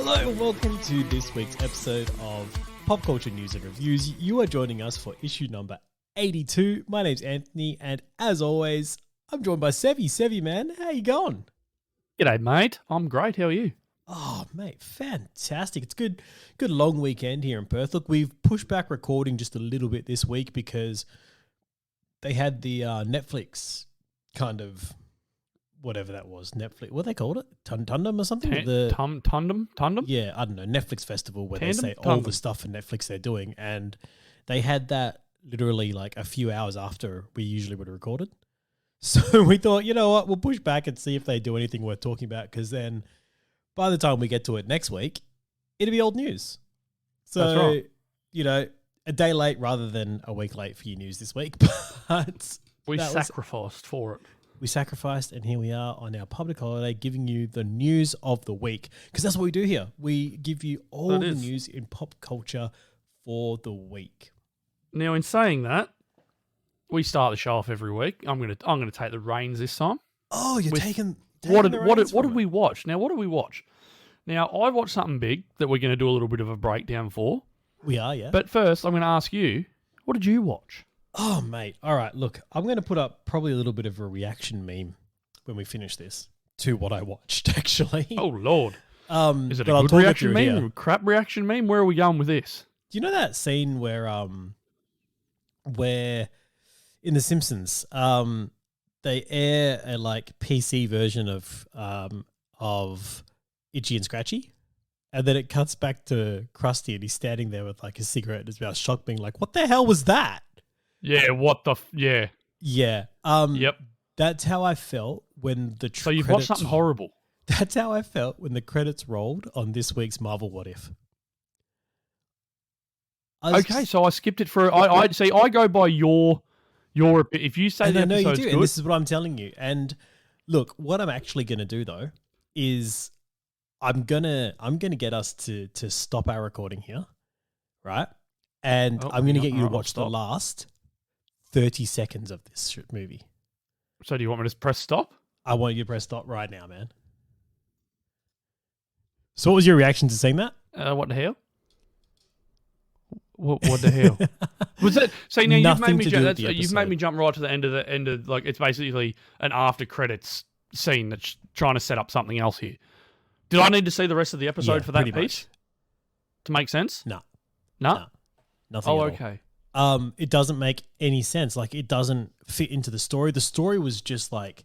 Hello and welcome to this week's episode of Pop Culture News and Reviews. You are joining us for issue number 82. My name's Anthony, and as always, I'm joined by Sevi. Sevi, man, how you going? G'day, mate. I'm great. How are you? Oh, mate, fantastic. It's good long weekend here in Perth. Look, we've pushed back recording just a little bit this week because they had the Netflix kind of whatever that was. Netflix, what they called it? Tundum or something? Tundum? Yeah, I don't know. Netflix Festival where Tandem? they say all the stuff for Netflix they're doing. And they had that literally like a few hours after we usually would have recorded. So we thought, you know what, we'll push back and see if they do anything worth talking about, because then by the time we get to it next week, it'll be old news. So, that's right. You know, a day late rather than a week late for your news this week. But We sacrificed for it. We sacrificed, and here we are on our public holiday giving you the news of the week, because that's what we do here. We give you all the news in pop culture for the week. Now, in saying that, we start the show off every week. I'm gonna take the reins this time. Oh, you're taking what did we watch? Now, what did we watch? Now, I watched something big that we're going to do a little bit of a breakdown for. We are, yeah. But first, I'm going to ask you, what did you watch? Oh, mate. All right, look, I'm going to put up probably a little bit of a reaction meme when we finish this to what I watched, actually. Oh, Lord. Is it a I'll good talk it reaction through meme? here. A crap reaction meme? Where are we going with this? Do you know that scene where in The Simpsons, they air a like PC version of Itchy and Scratchy, and then it cuts back to Krusty and he's standing there with like a cigarette and his mouth shocked, being like, "What the hell was that?" Yeah, yeah. Yeah. Yep. That's how I felt when the So you've watched something horrible. That's how I felt when the credits rolled on this week's Marvel What If. Okay, so I skipped it for. I see. I go by your. If you say the episode's good, and this is what I'm telling you. And look, what I'm actually going to do though is I'm gonna get us to stop our recording here, right? And I'm going to get you to watch the last 30 seconds of this movie. So do you want me to press stop? I want you to press stop right now, man. So what was your reaction to seeing that? What the hell? What the hell? Was that? See, now you've made me jump right to the end of like it's basically an after credits scene that's trying to set up something else here. Did I need to see the rest of the episode for that piece much to make sense? No. No? Nothing. Oh, at okay. All. It doesn't make any sense. Like, it doesn't fit into the story. The story was just like,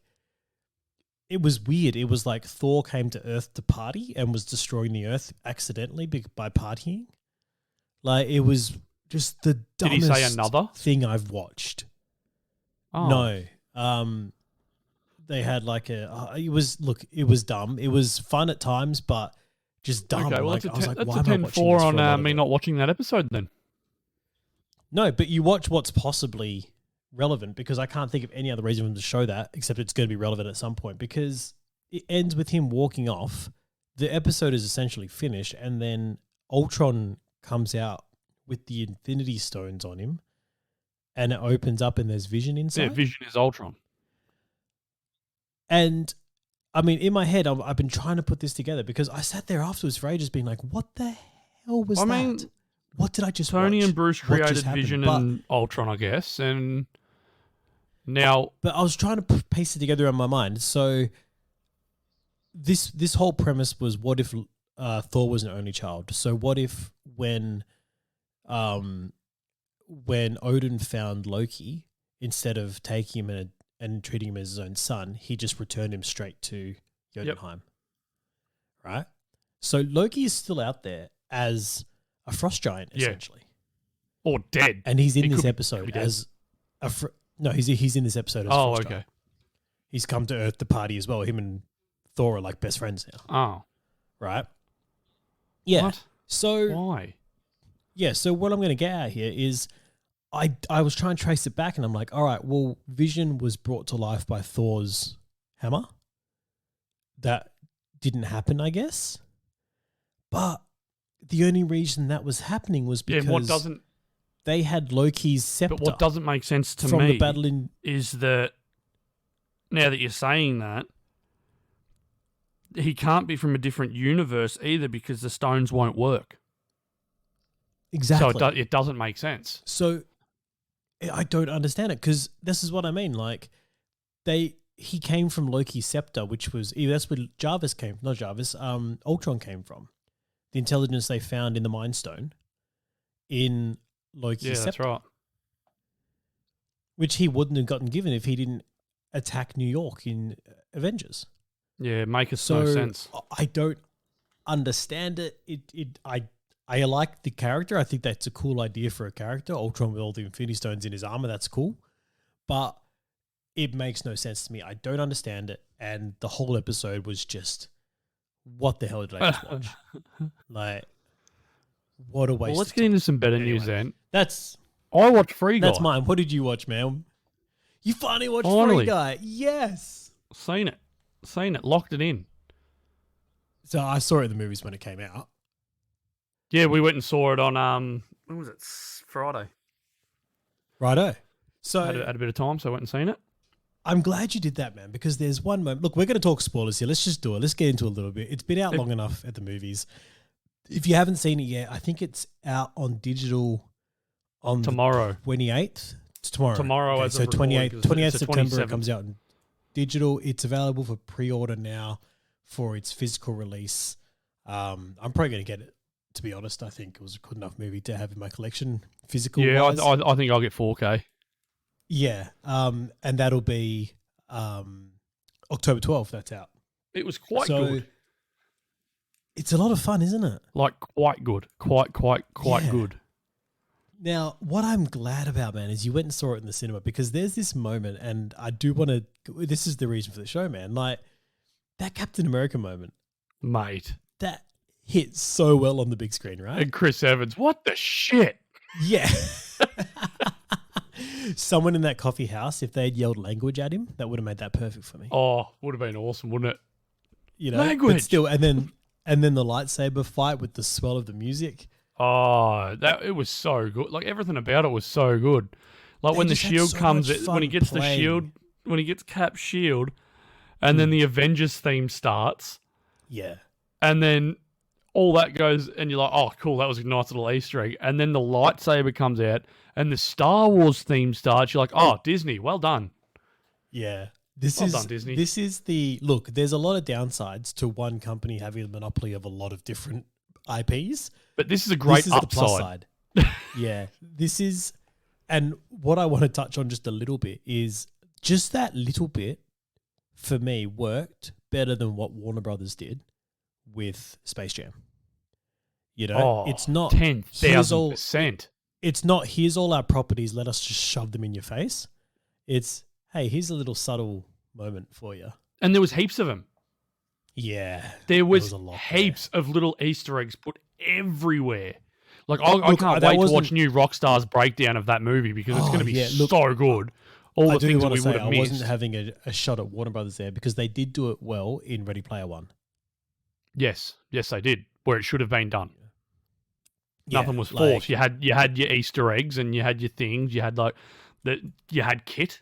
it was weird. It was like Thor came to Earth to party and was destroying the Earth accidentally by partying. Like, it was just the dumbest Did he say another thing I've watched. Oh. No. They had like it was dumb. It was fun at times, but just dumb. Okay, well, like, I was like, that's why a am I watching 10-4 this on me not watching that episode then. No, but you watch what's possibly relevant, because I can't think of any other reason for them to show that except it's going to be relevant at some point, because it ends with him walking off. The episode is essentially finished, and then Ultron comes out with the Infinity Stones on him, and it opens up and there's Vision inside. Yeah, Vision is Ultron. And I mean, in my head, I've been trying to put this together, because I sat there afterwards for ages being like, what the hell was that? What did I just watch? Tony and Bruce created Vision and Ultron, I guess, and now... But I was trying to piece it together in my mind. So this whole premise was, what if Thor was an only child? So what if when Odin found Loki, instead of taking him and treating him as his own son, he just returned him straight to Jotunheim. Yep. Right? So Loki is still out there as a frost giant, essentially. Or dead. And he's in this episode as he's in this episode as a frost giant. He's come to Earth to party as well. Him and Thor are like best friends now. Oh. Right? Yeah. What? So why? Yeah, so what I'm going to get at here is I was trying to trace it back, and I'm like, all right, well, Vision was brought to life by Thor's hammer. That didn't happen, I guess. But the only reason that was happening was because they had Loki's scepter. But what doesn't make sense to from me the battle is that, now that you're saying that, he can't be from a different universe either because the stones won't work. Exactly. So it doesn't make sense. So I don't understand it because this is what I mean. Like he came from Loki's scepter, which was that's where Jarvis came. Not Jarvis. Ultron came from. The intelligence they found in the Mind Stone in Loki's scepter. That's right. Which he wouldn't have gotten given if he didn't attack New York in Avengers. Yeah, make no sense. I don't understand it. I like the character. I think that's a cool idea for a character. Ultron with all the Infinity Stones in his armor, that's cool. But it makes no sense to me. I don't understand it. And the whole episode was just, what the hell did I just watch? Like, what a waste. Well, let's get into some better news then. I watched Free Guy. That's mine. What did you watch, man? You finally watched Free Guy. Yes. Seen it. Locked it in. So I saw it in the movies when it came out. Yeah, we went and saw it on, when was it? Friday. Righto. So had a bit of time, so I went and seen it. I'm glad you did that, man, because there's one moment. Look, we're going to talk spoilers here. Let's just do it. Let's get into a little bit. It's been out long enough at the movies. If you haven't seen it yet, I think it's out on digital on tomorrow. 28th. It's tomorrow. Tomorrow, okay, as so 28th September 27th. It comes out in digital. It's available for pre-order now for its physical release. I'm probably going to get it, to be honest. I think it was a good enough movie to have in my collection physical. Yeah, I think I'll get 4K. Yeah, and that'll be October 12th. That's out. It was quite good. It's a lot of fun, isn't it? Like, quite good. Quite good. Now, what I'm glad about, man, is you went and saw it in the cinema because there's this moment, and I do want to. This is the reason for the show, man. Like that Captain America moment, mate. That hit so well on the big screen, right? And Chris Evans, what the shit? Yeah. Someone in that coffee house, if they'd yelled language at him, that would have made that perfect for me. Oh, would have been awesome, wouldn't it? You know, language. But still, and then the lightsaber fight with the swell of the music. Oh, it was so good. Like everything about it was so good. Like when the shield comes, when he gets the shield, when he gets Cap's shield, and then the Avengers theme starts. Yeah. And then all that goes, and you're like, oh, cool, that was a nice little Easter egg. And then the lightsaber comes out, and the Star Wars theme starts. You're like, oh, Disney, well done. Yeah. Well done, Disney. This is look, there's a lot of downsides to one company having a monopoly of a lot of different IPs. But this is a great upside. The plus side. Yeah. This is, and what I want to touch on just a little bit is just that little bit for me worked better than what Warner Brothers did with Space Jam. You know, it's not 10,000%. It's not here's all our properties, let us just shove them in your face. It's hey, here's a little subtle moment for you. And there was heaps of them. Yeah. There was heaps of little Easter eggs put everywhere. Like I can't wait to watch new Rockstar's breakdown of that movie because it's going to be so good. All the things that we would have missed. I wasn't having a shot at Warner Brothers there because they did do it well in Ready Player One. Yes, they did, where it should have been done. Yeah, nothing was forced. You had your Easter eggs and you had your things. You had you had Kit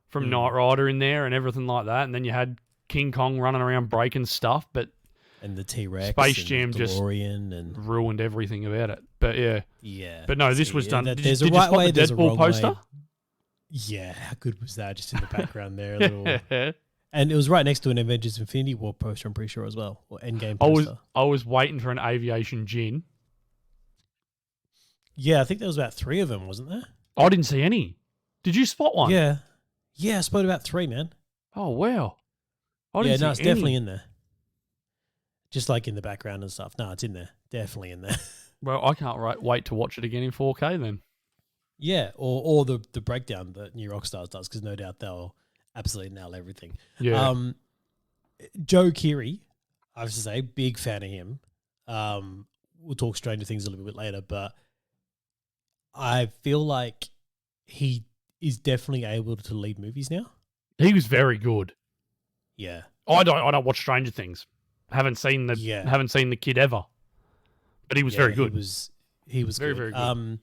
from Knight Rider in there and everything like that, and then you had King Kong running around breaking stuff. But and the T-Rex, Space Jam just ruined everything about it. But yeah. But no, this was done. There's a right way. There's a wrong poster. Way. Yeah, how good was that? Just in the background there, a little. And it was right next to an Avengers Infinity War poster, I'm pretty sure, as well. Or Endgame poster. I was waiting for an aviation gin. Yeah, I think there was about 3 of them, wasn't there? I didn't see any. Did you spot one? Yeah. Yeah, I spotted about 3, man. Oh, wow. It's definitely in there. Just like in the background and stuff. No, it's in there. Definitely in there. Well, I can't wait to watch it again in 4K then. Yeah, or the breakdown that New Rockstars does, because no doubt they'll absolutely nail everything. Yeah. Joe Keery, I have to say, big fan of him. We'll talk Stranger Things a little bit later, but I feel like he is definitely able to lead movies now. He was very good. Yeah. I don't watch Stranger Things. Haven't seen the kid ever. But he was very good. He was very, good. very good.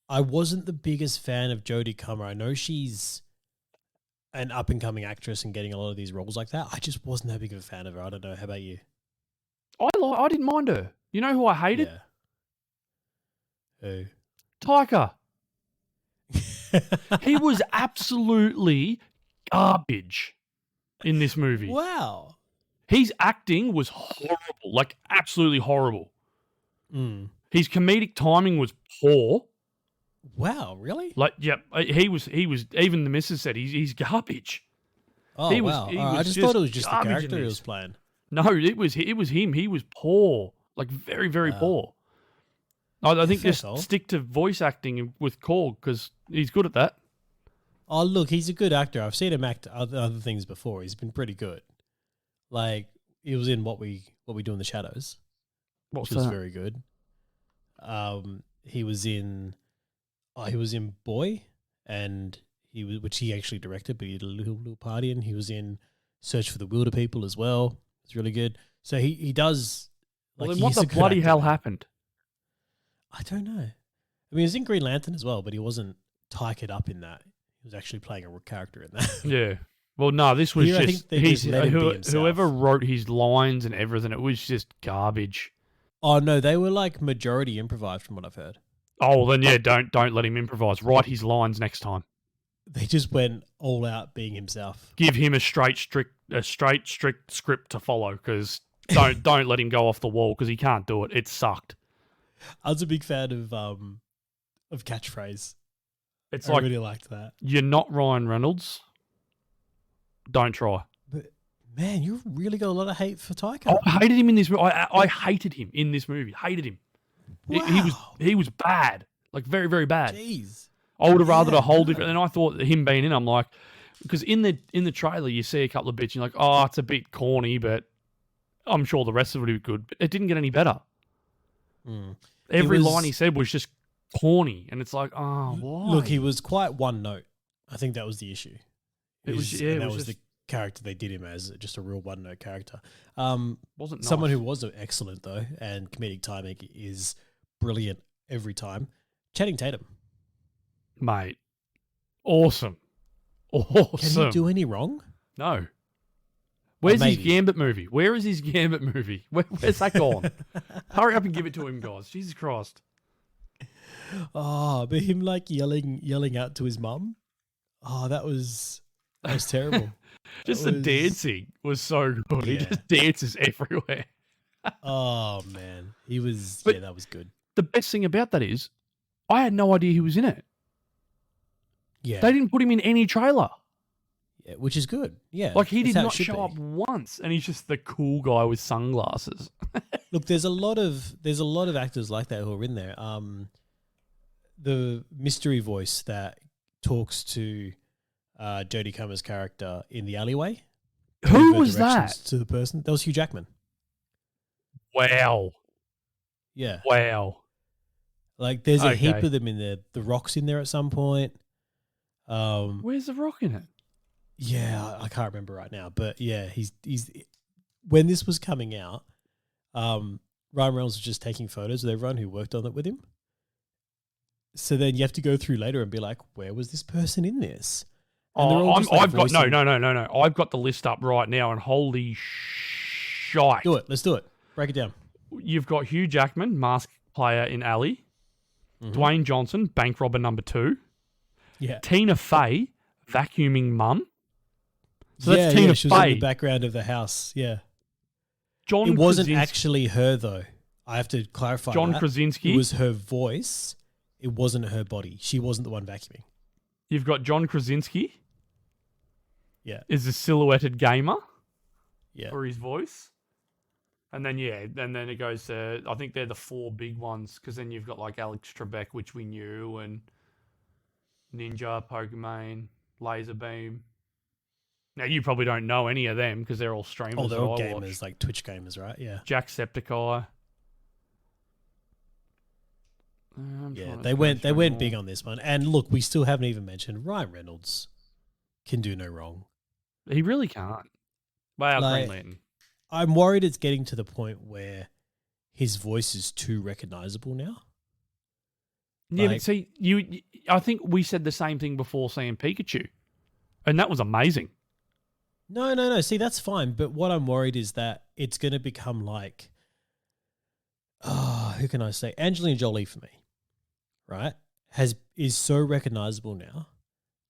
I wasn't the biggest fan of Jodie Comer. I know she's an up and coming actress and getting a lot of these roles like that. I just wasn't that big of a fan of her. I don't know. How about you? I didn't mind her. You know who I hated? Yeah. Who? Taika. He was absolutely garbage in this movie. Wow. His acting was horrible, like absolutely horrible. Mm. His comedic timing was poor. Wow, really? Like, yeah, he was. Even the missus said he's garbage. Oh, he wow. was I just thought it was just the character he was this. playing. No, it was him. He was poor, like very, very poor. I think just stick to voice acting with Korg because he's good at that. Oh, look, he's a good actor. I've seen him act other things before. He's been pretty good. Like, he was in What We Do in the Shadows, which was very good. He was in Boy, and which he actually directed, but he did a little party in. He was in Search for the Wilder People as well. It's really good. So he does. Well, then what the bloody hell happened? I don't know. I mean, he was in Green Lantern as well, but he wasn't Taika'd up in that. He was actually playing a character in that. Yeah. Well, no, this was just whoever wrote his lines and everything. It was just garbage. Oh no, they were like majority improvised from what I've heard. Oh, then yeah, don't let him improvise. Write his lines next time. They just went all out being himself. Give him a straight strict script to follow because don't let him go off the wall because he can't do it. It sucked. I was a big fan of catchphrase. I really liked that. You're not Ryan Reynolds. Don't try. But man, you really got a lot of hate for Taika. Oh, I hated him in this movie. I hated him in this movie. Hated him. Wow. He was bad. Like very, very bad. Jeez. I would have rather a whole different. And I thought that him being in, I'm like, because in the trailer you see a couple of bits, and you're like, oh, it's a bit corny, but I'm sure the rest of it would be good. But it didn't get any better. Mm. Every line he said was just corny, and it's like, oh, why? Look, he was quite one note. I think that was the issue. That was the character they did him as, just a real one note character. Wasn't nice. Someone who was excellent though, and comedic timing is brilliant every time. Channing Tatum, mate, awesome. Can he do any wrong? No. Where's his Gambit movie? Where is his Gambit movie? Where's that gone? Hurry up and give it to him, guys. Jesus Christ. Oh, but him like yelling out to his mum. Oh, that was terrible. The dancing was so good. Yeah. He just dances everywhere. Oh man, that was good. The best thing about that is, I had no idea he was in it. Yeah, they didn't put him in any trailer. Yeah, which is good. Yeah, like he did not show up once, and he's just the cool guy with sunglasses. Look, there's a lot of actors like that who are in there. The mystery voice that talks to Jodie Comer's character in the alleyway. Who was that? To the person that was Hugh Jackman. Wow. Yeah. Wow. Like there's a heap of them in there. The Rock's in there at some point. Where's the Rock in it? Yeah, I can't remember right now, but yeah, he's when this was coming out, Ryan Reynolds was just taking photos of everyone who worked on it with him. So then you have to go through later and be like, where was this person in this? And I've got no. I've got the list up right now, and holy shite! Do it. Let's do it. Break it down. You've got Hugh Jackman, mask player in Alley. Mm-hmm. Dwayne Johnson, bank robber number 2. Yeah. Tina Fey, vacuuming mum. So that's Tina she Fey. Was in the background of the house. Yeah. It wasn't actually her though. I have to clarify. John Krasinski. It was her voice. It wasn't her body. She wasn't the one vacuuming. You've got John Krasinski. Yeah. Is a silhouetted gamer. Yeah. For his voice. And then, and then it goes to, I think they're the 4 big ones, because then you've got like Alex Trebek, which we knew, and Ninja, Pokemon, Laserbeam. Now, you probably don't know any of them, because they're all streamers. Oh, they're all gamers, like Twitch gamers, right? Yeah. Jacksepticeye. Yeah, they went big on this one. And look, we still haven't even mentioned Ryan Reynolds can do no wrong. He really can't. Wow, Green Lantern. I'm worried it's getting to the point where his voice is too recognizable now. Yeah, but see, I think we said the same thing before saying Pikachu. And that was amazing. No. See, that's fine. But what I'm worried is that it's going to become like, who can I say? Angelina Jolie for me, right? Is so recognizable now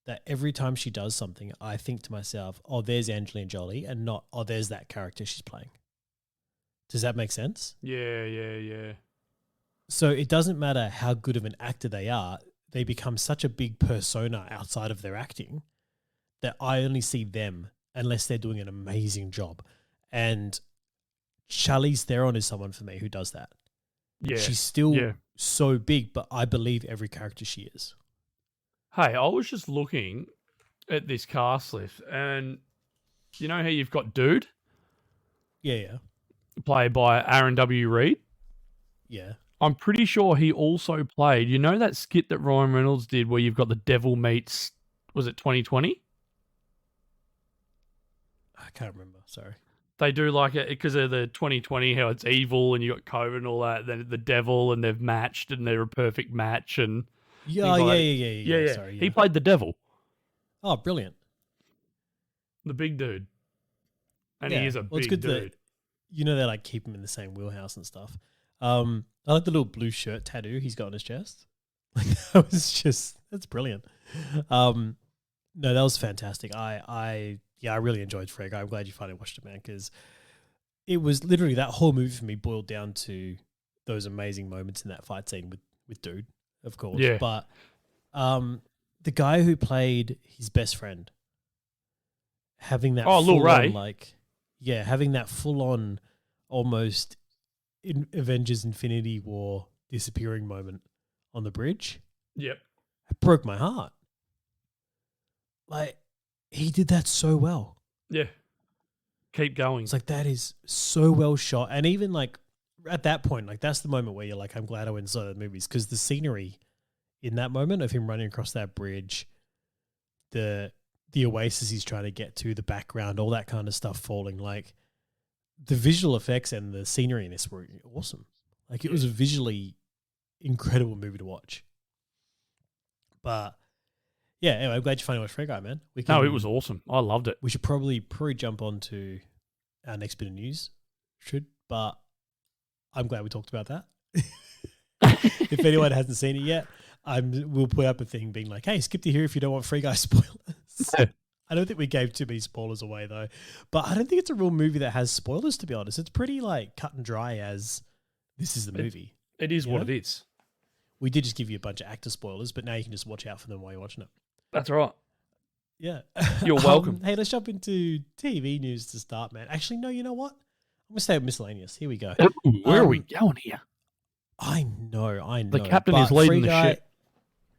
that every time she does something, I think to myself, oh, there's Angelina Jolie, and not, oh, there's that character she's playing. Does that make sense? Yeah. So it doesn't matter how good of an actor they are, they become such a big persona outside of their acting that I only see them unless they're doing an amazing job. And Charlize Theron is someone for me who does that. Yeah. She's still so big, but I believe every character she is. Hey, I was just looking at this cast list, and you know how you've got Dude? Yeah. Played by Aaron W. Reed? Yeah. I'm pretty sure he also played, you know that skit that Ryan Reynolds did where you've got the devil meets, was it 2020? I can't remember, sorry. They do like it because of the 2020, how it's evil and you got COVID and all that, then the devil, and they've matched and they're a perfect match. And yeah. Sorry, He played the devil. Oh, brilliant. The big dude. And he is a big dude. That, they like keep him in the same wheelhouse and stuff. I like the little blue shirt tattoo he's got on his chest. Like that's brilliant. No, that was fantastic. I really enjoyed Frege. I'm glad you finally watched it, man, because it was literally that whole movie for me boiled down to those amazing moments in that fight scene with Dude, of course. Yeah. But the guy who played his best friend, having that Lil Ray, having that full on almost in Avengers Infinity War disappearing moment on the bridge. Yep. It broke my heart. Like, he did that so well. Yeah. Keep going. It's like, that is so well shot. And even like at that point, like that's the moment where you're like, I'm glad I went and saw the movies, because the scenery in that moment of him running across that bridge, the oasis he's trying to get to, the background, all that kind of stuff falling, like the visual effects and the scenery in this were awesome. Like, it was a visually incredible movie to watch. But yeah, anyway, I'm glad you finally watched Free Guy, man. It was awesome. I loved it. We should probably jump on to our next bit of news. But I'm glad we talked about that. If anyone hasn't seen it yet, we'll put up a thing being like, hey, skip to here if you don't want Free Guy spoilers. I don't think we gave too many spoilers away, though. But I don't think it's a real movie that has spoilers, to be honest. It's pretty like cut and dry as this is the movie. It is what it is. We did just give you a bunch of actor spoilers, but now you can just watch out for them while you're watching it. That's right. Yeah. You're welcome. Hey, let's jump into TV news to start, man. Actually, no, you know what? I'm going to stay with miscellaneous. Here we go. Where are we going here? I know. The captain is leading the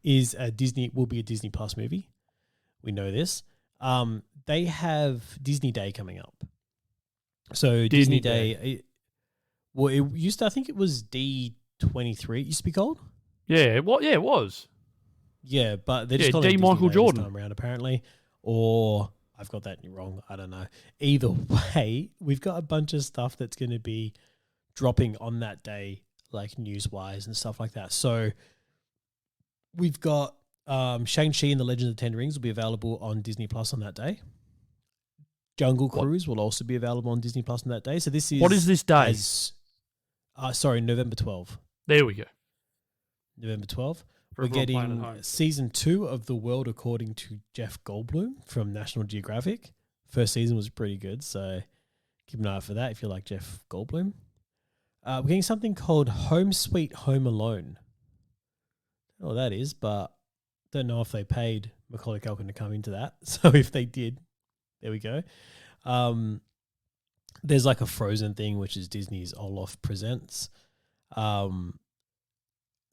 ship. Will be a Disney Plus movie. We know this. They have Disney Day coming up. So Disney Day. It used to, I think it was D23. It used to be called. Yeah. What? Yeah, it was. Yeah, but they're just calling D. it Michael Disney Jordan this time around, apparently. Or I've got that wrong. I don't know. Either way, we've got a bunch of stuff that's going to be dropping on that day, like news-wise and stuff like that. So we've got Shang-Chi and the Legend of the Ten Rings will be available on Disney Plus on that day. Jungle Cruise will also be available on Disney Plus on that day. So this is... What is this day? November 12th. There we go. November 12th. We're getting season 2 of The World According to Jeff Goldblum from National Geographic. First season was pretty good, so keep an eye out for that if you like Jeff Goldblum. We're getting something called Home Sweet Home Alone. I don't know what that is, but don't know if they paid Macaulay Culkin to come into that. So if they did, there we go. There's like a Frozen thing, which is Disney's Olaf Presents.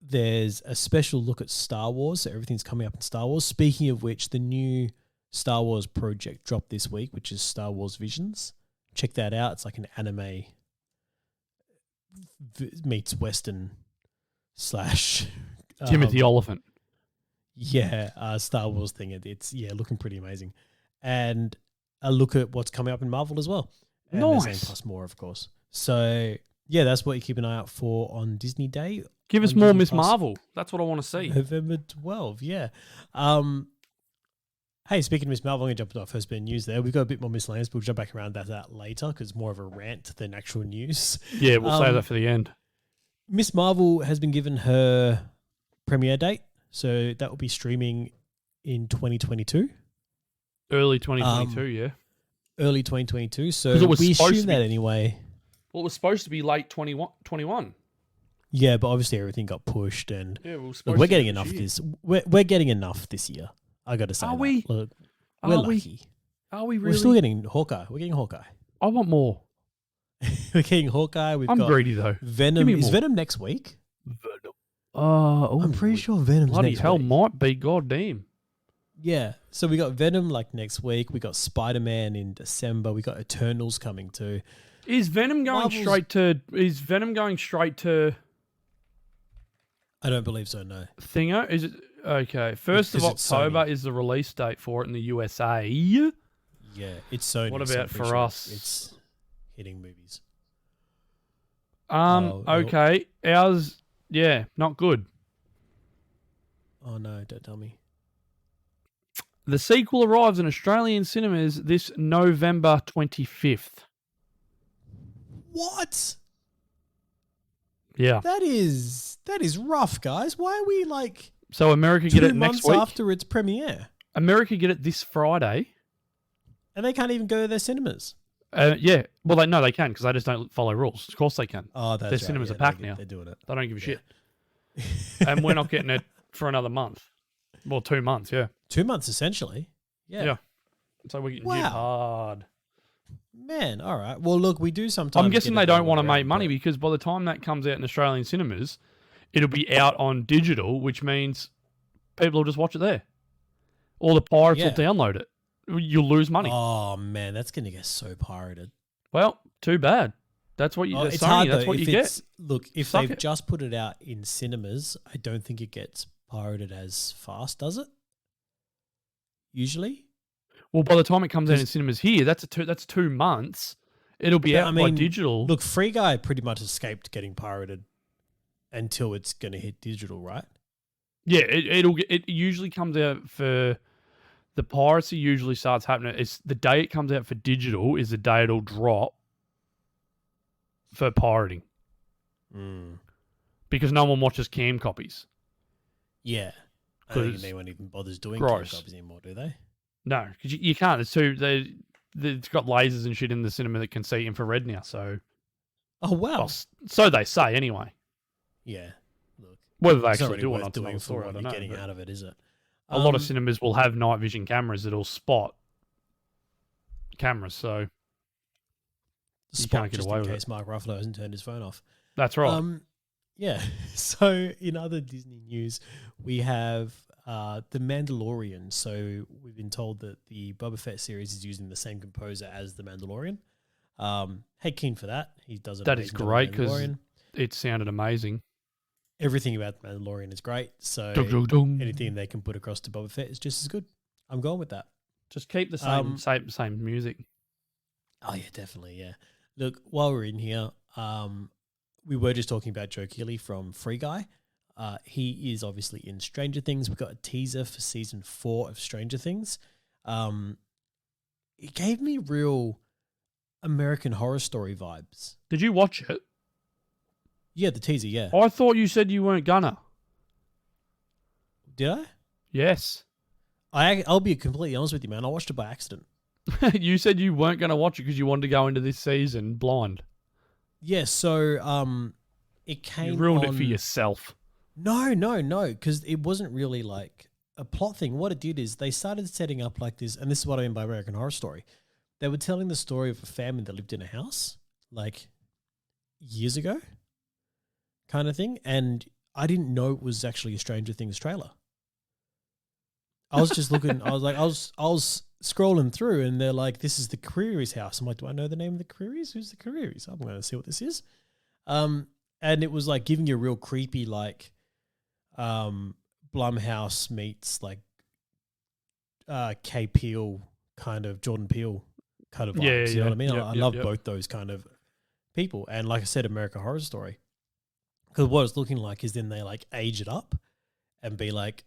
There's a special look at Star Wars. So everything's coming up in Star Wars. Speaking of which, the new Star Wars project dropped this week, which is Star Wars Visions. Check that out. It's like an anime meets Western / Timothy Oliphant. Yeah, Star Wars thing. It's looking pretty amazing. And a look at what's coming up in Marvel as well. And nice. Plus more, of course. So yeah, that's what you keep an eye out for on Disney Day. Give us more Miss Marvel. That's what I want to see. November 12th, yeah. Hey, speaking of Miss Marvel, I'm going to jump to our first bit of news there. We've got a bit more miscellaneous, but we'll jump back around that later because it's more of a rant than actual news. Yeah, we'll save that for the end. Miss Marvel has been given her premiere date, so that will be streaming in 2022. Early 2022, yeah. Early 2022, so it was we supposed assume to be- that anyway. Well, it was supposed to be late 21. Yeah, but obviously everything got pushed, and Yeah, we were look, supposed we're to getting be enough this year. this. We're getting enough this year. I got to say, Are that. we? Look, we're Are we? lucky. Are we really? We're still getting Hawkeye. We're getting Hawkeye. I want more. We're getting Hawkeye. We've I'm got greedy, though. Venom. me Is more. Venom next week? I'm pretty sure Venom's bloody next hell week. might be. Goddamn. Yeah. So we got Venom like next week. We got Spider-Man in December. We got Eternals coming too. Is Venom going straight to? I don't believe so. No. Thingo? Is it okay? 1st of Because it's October Sony. is the release date for it in the USA. Yeah, it's Sony. What so I'm about pretty for sure us? It's hitting movies. Okay. Ours, yeah, not good. Oh no! Don't tell me. The sequel arrives in Australian cinemas this November 25th. What? Yeah. That is rough, guys. Why are we like So America get 2 it months next week. after its premiere, America get it this Friday. and they can't even go to their cinemas? Yeah. Well, they can because they just don't follow rules. Of course they can. Oh, that's Their right. cinemas yeah, are packed they're, now. They're doing it. They don't give a shit. And we're not getting it for another month. Well, 2 months. Yeah. 2 months essentially. Yeah. So we're getting Wow. hit hard. Man, all right. Well, look, we do sometimes. I'm guessing get they it the don't other want to way make around, money but- because by the time that comes out in Australian cinemas, it'll be out on digital, which means people will just watch it there. Or the pirates will Yeah. download it. You'll lose money. Oh man, that's gonna get so pirated. Well, too bad. That's what you. Oh, That's it's Sony. hard That's though. what If you it's get. look, if Suck they've it. just put it out in cinemas, I don't think it gets pirated as fast, does it? Usually. Well, by the time it comes out in cinemas here, that's 2 months. It'll be But, out by digital. Look, Free Guy pretty much escaped getting pirated until it's going to hit digital, right? Yeah, it usually comes out for the piracy. Usually starts happening. It's the day it comes out for digital is the day it'll drop for pirating because no one watches cam copies. Yeah. I don't think 'Cause anyone even bothers doing gross. cam copies anymore, do they? No, because you can't. It's it's got lasers and shit in the cinema that can see infrared now. So, Oh wow. well, so they say anyway. Yeah. Look, Whether they it's not actually really do or worth not, doing another for story. I what don't you're know. getting but out of it, is it? a lot of cinemas will have night vision cameras that'll spot cameras. So you spot can't get just away in with case Mark Ruffalo hasn't turned his phone off. that's right. Yeah. So in other Disney news, we have The Mandalorian. So we've been told that the Boba Fett series is using the same composer as The Mandalorian. Hey, keen for that. He does it. That is great because it sounded amazing. everything about The Mandalorian is great. So Dun, dun, dun. anything they can put across to Boba Fett is just as good. I'm going with that. Just keep the same music. Oh yeah, definitely. Yeah. Look, while we're in here, we were just talking about Joe Keery from Free Guy. He is obviously in Stranger Things. We've got a teaser for season 4 of Stranger Things. It gave me real American Horror Story vibes. Did you watch it? Yeah, the teaser. Yeah. I thought you said you weren't gonna. Did I? Yes. I'll be completely honest with you, man. I watched it by accident. You said you weren't going to watch it because you wanted to go into this season blind. Yeah. So it came. You ruined it on- for yourself. No, because it wasn't really like a plot thing. What it did is they started setting up like this, and this is what I mean by American Horror Story. They were telling the story of a family that lived in a house like years ago, kind of thing, and I didn't know it was actually a Stranger Things trailer. I was just looking. I was scrolling through, and they're like, "This is the Creary's house." I'm like, "Do I know the name of the Crearys? Who's the Crearys?" I'm going to see what this is. And it was like giving you a real creepy like. Blumhouse meets like K. Peele kind of Jordan Peele kind of vibes. You know what I mean? I love both those kind of people. And like I said, American Horror Story. Because what it's looking like is then they like age it up and be like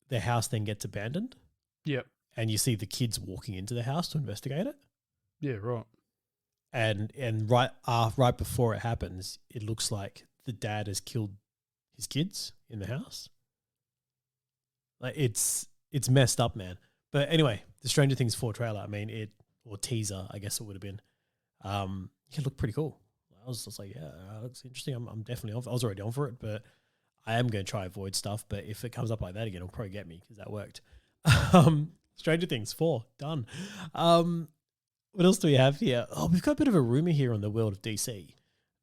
their house then gets abandoned. Yep. and you see the kids walking into the house to investigate it. Yeah, right. And right before it happens, it looks like the dad has killed his kids in the house. Like it's messed up, man. But anyway, the Stranger Things 4 trailer, I mean, or teaser, I guess it would have been. It looked pretty cool. I was just like, yeah, that looks interesting. I'm definitely on. I was already on for it, but I am going to try avoid stuff. But if it comes up like that again, it'll probably get me because that worked. Stranger Things 4 done. What else do we have here? Oh, we've got a bit of a rumor here on the world of DC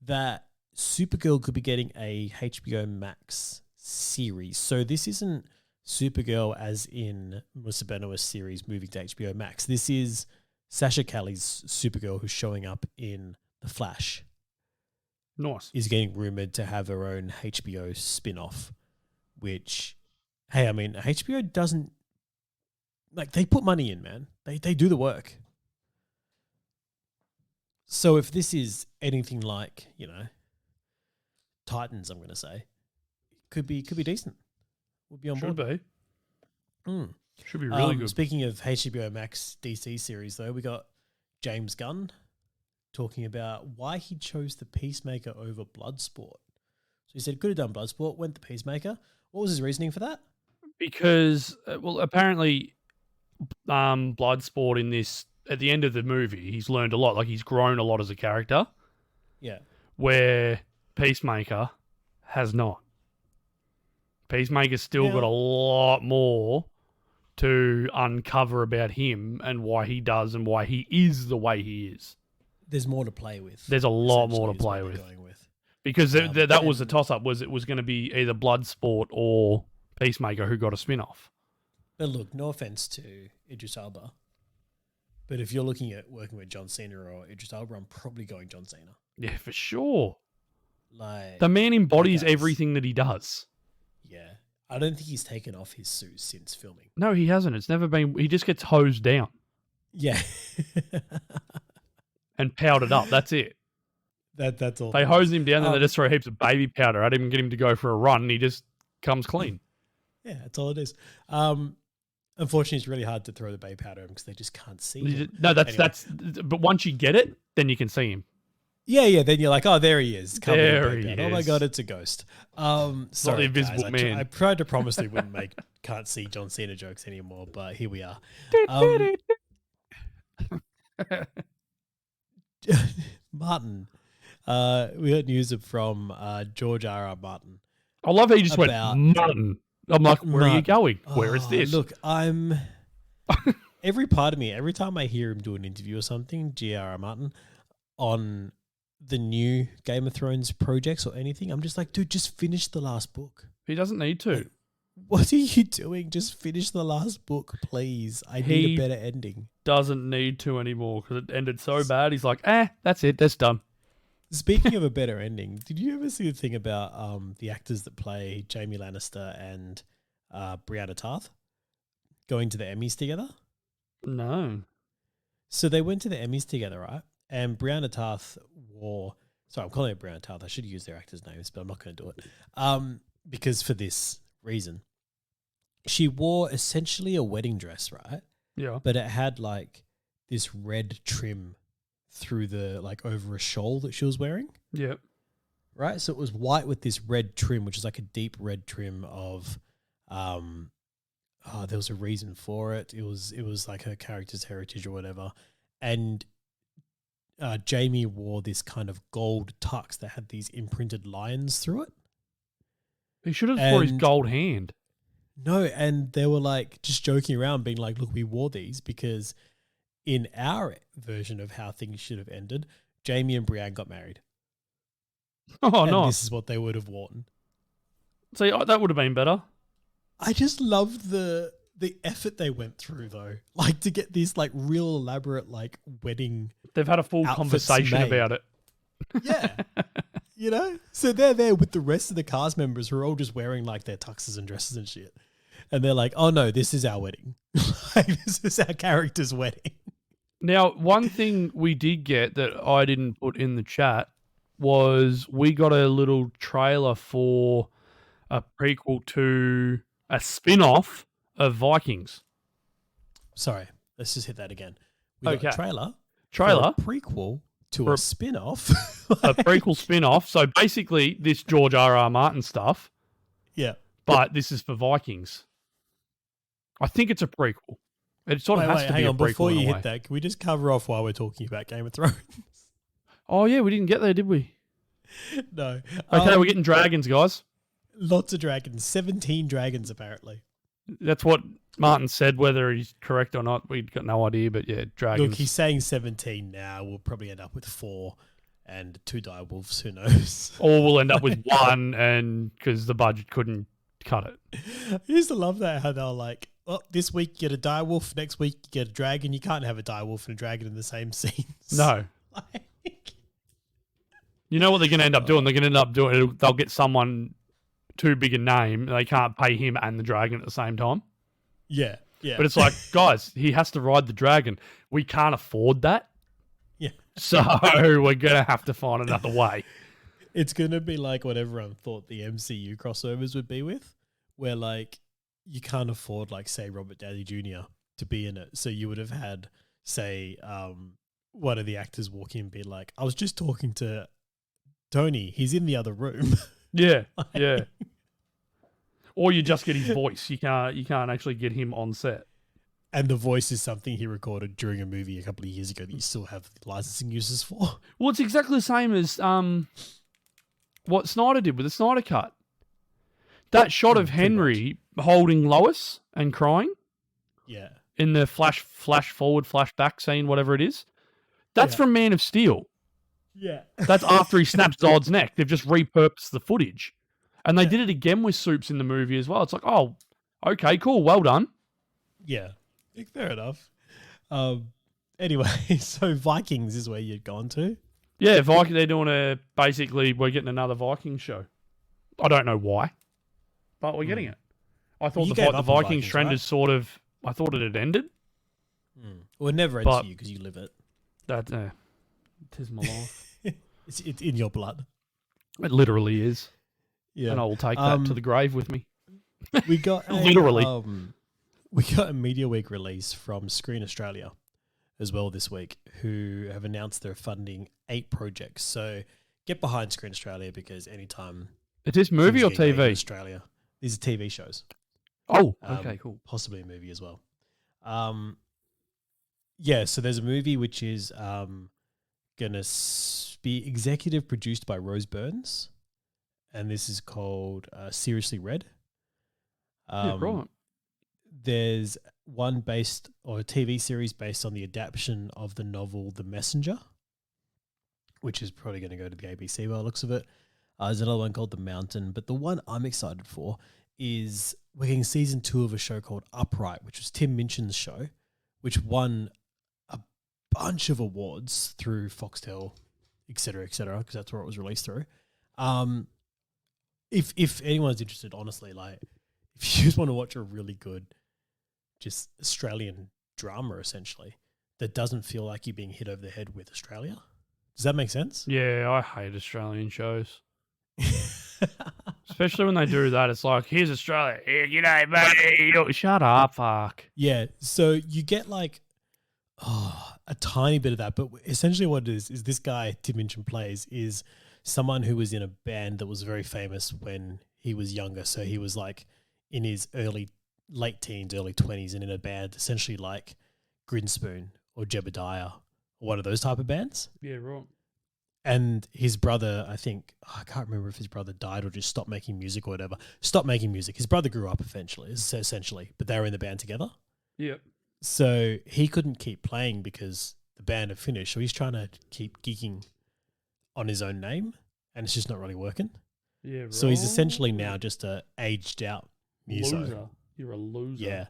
that Supergirl could be getting a HBO Max series. So this isn't Supergirl as in Musa Benoist series moving to HBO Max. This is Sasha Calle's Supergirl who's showing up in The Flash. Nice. Is getting rumored to have her own HBO spin-off, which, hey, I mean, HBO doesn't, like, they put money in, man. They do the work. So if this is anything like, Titans, I'm going to say, could be decent. We'll be on board. Should be. Should be really good. Speaking of HBO Max DC series, though, we got James Gunn talking about why he chose the Peacemaker over Bloodsport. So he said could have done Bloodsport, went the Peacemaker. What was his reasoning for that? Because, apparently, Bloodsport in this, at the end of the movie, he's learned a lot. Like, he's grown a lot as a character. Yeah. Where Peacemaker has not. Peacemaker's still got a lot more to uncover about him and why he does and why he is the way he is. There's more to play with. There's a lot more to play with. Because that was the toss-up, was it was going to be either Bloodsport or Peacemaker who got a spin-off. But look, no offense to Idris Elba, but if you're looking at working with John Cena or Idris Elba, I'm probably going John Cena. Yeah, for sure. Like, the man embodies everything that he does. Yeah. I don't think he's taken off his suit since filming. No, he hasn't. It's never been... He just gets hosed down. Yeah. And powdered up. That's it. That's all. They hose him down and they just throw heaps of baby powder at him and get him to go for a run and he just comes clean. Yeah, that's all it is. Unfortunately, it's really hard to throw the baby powder at him because they just can't see him. No, that's... But once you get it, then you can see him. Yeah. Then you're like, oh, there he is. There he is. Oh my God, it's a ghost. Sorry, the invisible guys. man. I tried to promise we wouldn't make can't see John Cena jokes anymore, but here we are. Martin, we heard news from George R.R. Martin. I love how you just went, Martin. I'm like, where are you going? Where is this? Look, every part of me, every time I hear him do an interview or something, G.R.R. Martin, on the new Game of Thrones projects or anything, I'm just like, dude, just finish the last book. He doesn't need to. Like, what are you doing? Just finish the last book, please. I need a better ending. Doesn't need to anymore because it ended so bad. He's like, that's it. That's done. Speaking of a better ending, did you ever see the thing about the actors that play Jaime Lannister and Brianna Tarth going to the Emmys together? No. So they went to the Emmys together, right? And Brianna Tarth wore... Sorry, I'm calling it Brianna Tarth. I should use their actors' names, but I'm not going to do it. Because for this reason. She wore essentially a wedding dress, right? Yeah. But it had like this red trim through the, like over a shawl that she was wearing. Yeah. Right? So it was white with this red trim, which is like a deep red trim of, there was a reason for it. It was like her character's heritage or whatever. And Jamie wore this kind of gold tux that had these imprinted lines through it. He should have wore his gold hand. No, and they were like just joking around, being like, look, we wore these because in our version of how things should have ended, Jamie and Brienne got married. Oh, no. This is what they would have worn. See, that would have been better. I just love the effort they went through, though. Like, to get this, like, real elaborate, like, wedding. They've had a full conversation about it. Yeah. You know? So they're there with the rest of the cast members who are all just wearing, like, their tuxes and dresses and shit. And they're like, oh, no, this is our wedding. Like, this is our character's wedding. Now, one thing we did get that I didn't put in the chat was we got a little trailer for a prequel to a spin-off of Vikings. sorry. Let's just hit that again. We got a trailer for a prequel to a spin-off. A prequel spin-off. So basically, this George R.R. Martin stuff. Yeah. But this is for Vikings. I think it's a prequel. It sort of has to be a prequel. Before you hit that, can we just cover off while we're talking about Game of Thrones? Oh, yeah, we didn't get there, did we? No. Okay, we're getting dragons, guys. Lots of dragons. 17 dragons, apparently. That's what Martin said. Whether he's correct or not, we've got no idea. But yeah, dragons. Look, he's saying 17 now. We'll probably end up with 4 and 2 direwolves. Who knows? Or we'll end up with 1, and because the budget couldn't cut it. I used to love that, how they're like, well, this week you get a direwolf, next week you get a dragon. You can't have a direwolf and a dragon in the same scenes. No. You know what they're going to end up doing? They're going to end up doing. They'll get someone too big a name. They can't pay him and the dragon at the same time. Yeah, yeah. But it's like, guys, he has to ride the dragon. We can't afford that. Yeah. So we're going to have to find another way. It's going to be like what everyone thought the MCU crossovers would be with, where like you can't afford, like, say, Robert Downey Jr. to be in it. So you would have had, say, one of the actors walk in and be like, I was just talking to Tony. He's in the other room. Yeah, yeah. Or you just get his voice. You can't actually get him on set. And the voice is something he recorded during a movie a couple of years ago that you still have licensing uses for. Well, it's exactly the same as what Snyder did with the Snyder Cut. That shot of Henry holding Lois and crying. Yeah. In the flash forward, flash back scene, whatever it is. That's from Man of Steel. Yeah. That's after he snaps Zod's neck. They've just repurposed the footage. And they did it again with Soups in the movie as well. It's like, oh, okay, cool, well done. Yeah. Fair enough. Anyway, so Vikings is where you'd gone to. Yeah, they're doing basically, we're getting another Viking show. I don't know why, but we're getting it. I thought the Vikings trend is sort of, I thought it had ended. Well, it never ends for you because you live it. That, it is my life. It's in your blood. It literally is. Yeah. And I will take that to the grave with me. We got literally. We got a Media Week release from Screen Australia as well this week, who have announced they're funding 8 projects. So get behind Screen Australia, because anytime... Is this movie or TV? In Australia. These are TV shows. Oh, okay, cool. Possibly a movie as well. Yeah, so there's a movie which is going to be executive produced by Rose Byrne, and this is called Seriously Red. Yeah, right. There's one a TV series based on the adaptation of the novel The Messenger, which is probably going to go to the ABC by the looks of it. There's another one called The Mountain, but the one I'm excited for is we're getting season 2 of a show called Upright, which was Tim Minchin's show, which won a bunch of awards through Foxtel, et cetera, because that's where it was released through. If anyone's interested, honestly, like, if you just want to watch a really good, just Australian drama, essentially, that doesn't feel like you're being hit over the head with Australia. Does that make sense? Yeah, I hate Australian shows. Especially when they do that. It's like, here's Australia. Here, g'day, mate. Shut up, fuck. Yeah, so you get like a tiny bit of that, but essentially what it is this guy Tim Minchin plays is someone who was in a band that was very famous when he was younger. So he was like in his late teens, early 20s, and in a band essentially like Grinspoon or Jebediah or one of those type of bands. Yeah, right. And his brother, I think, I can't remember if his brother died or just stopped making music or whatever. Stopped making music. His brother grew up essentially, but they were in the band together. Yep. So he couldn't keep playing because the band had finished. So he's trying to keep gigging on his own name, and it's just not really working. Yeah, right. So he's essentially now just a aged out muso. Loser. You're a loser. Yeah.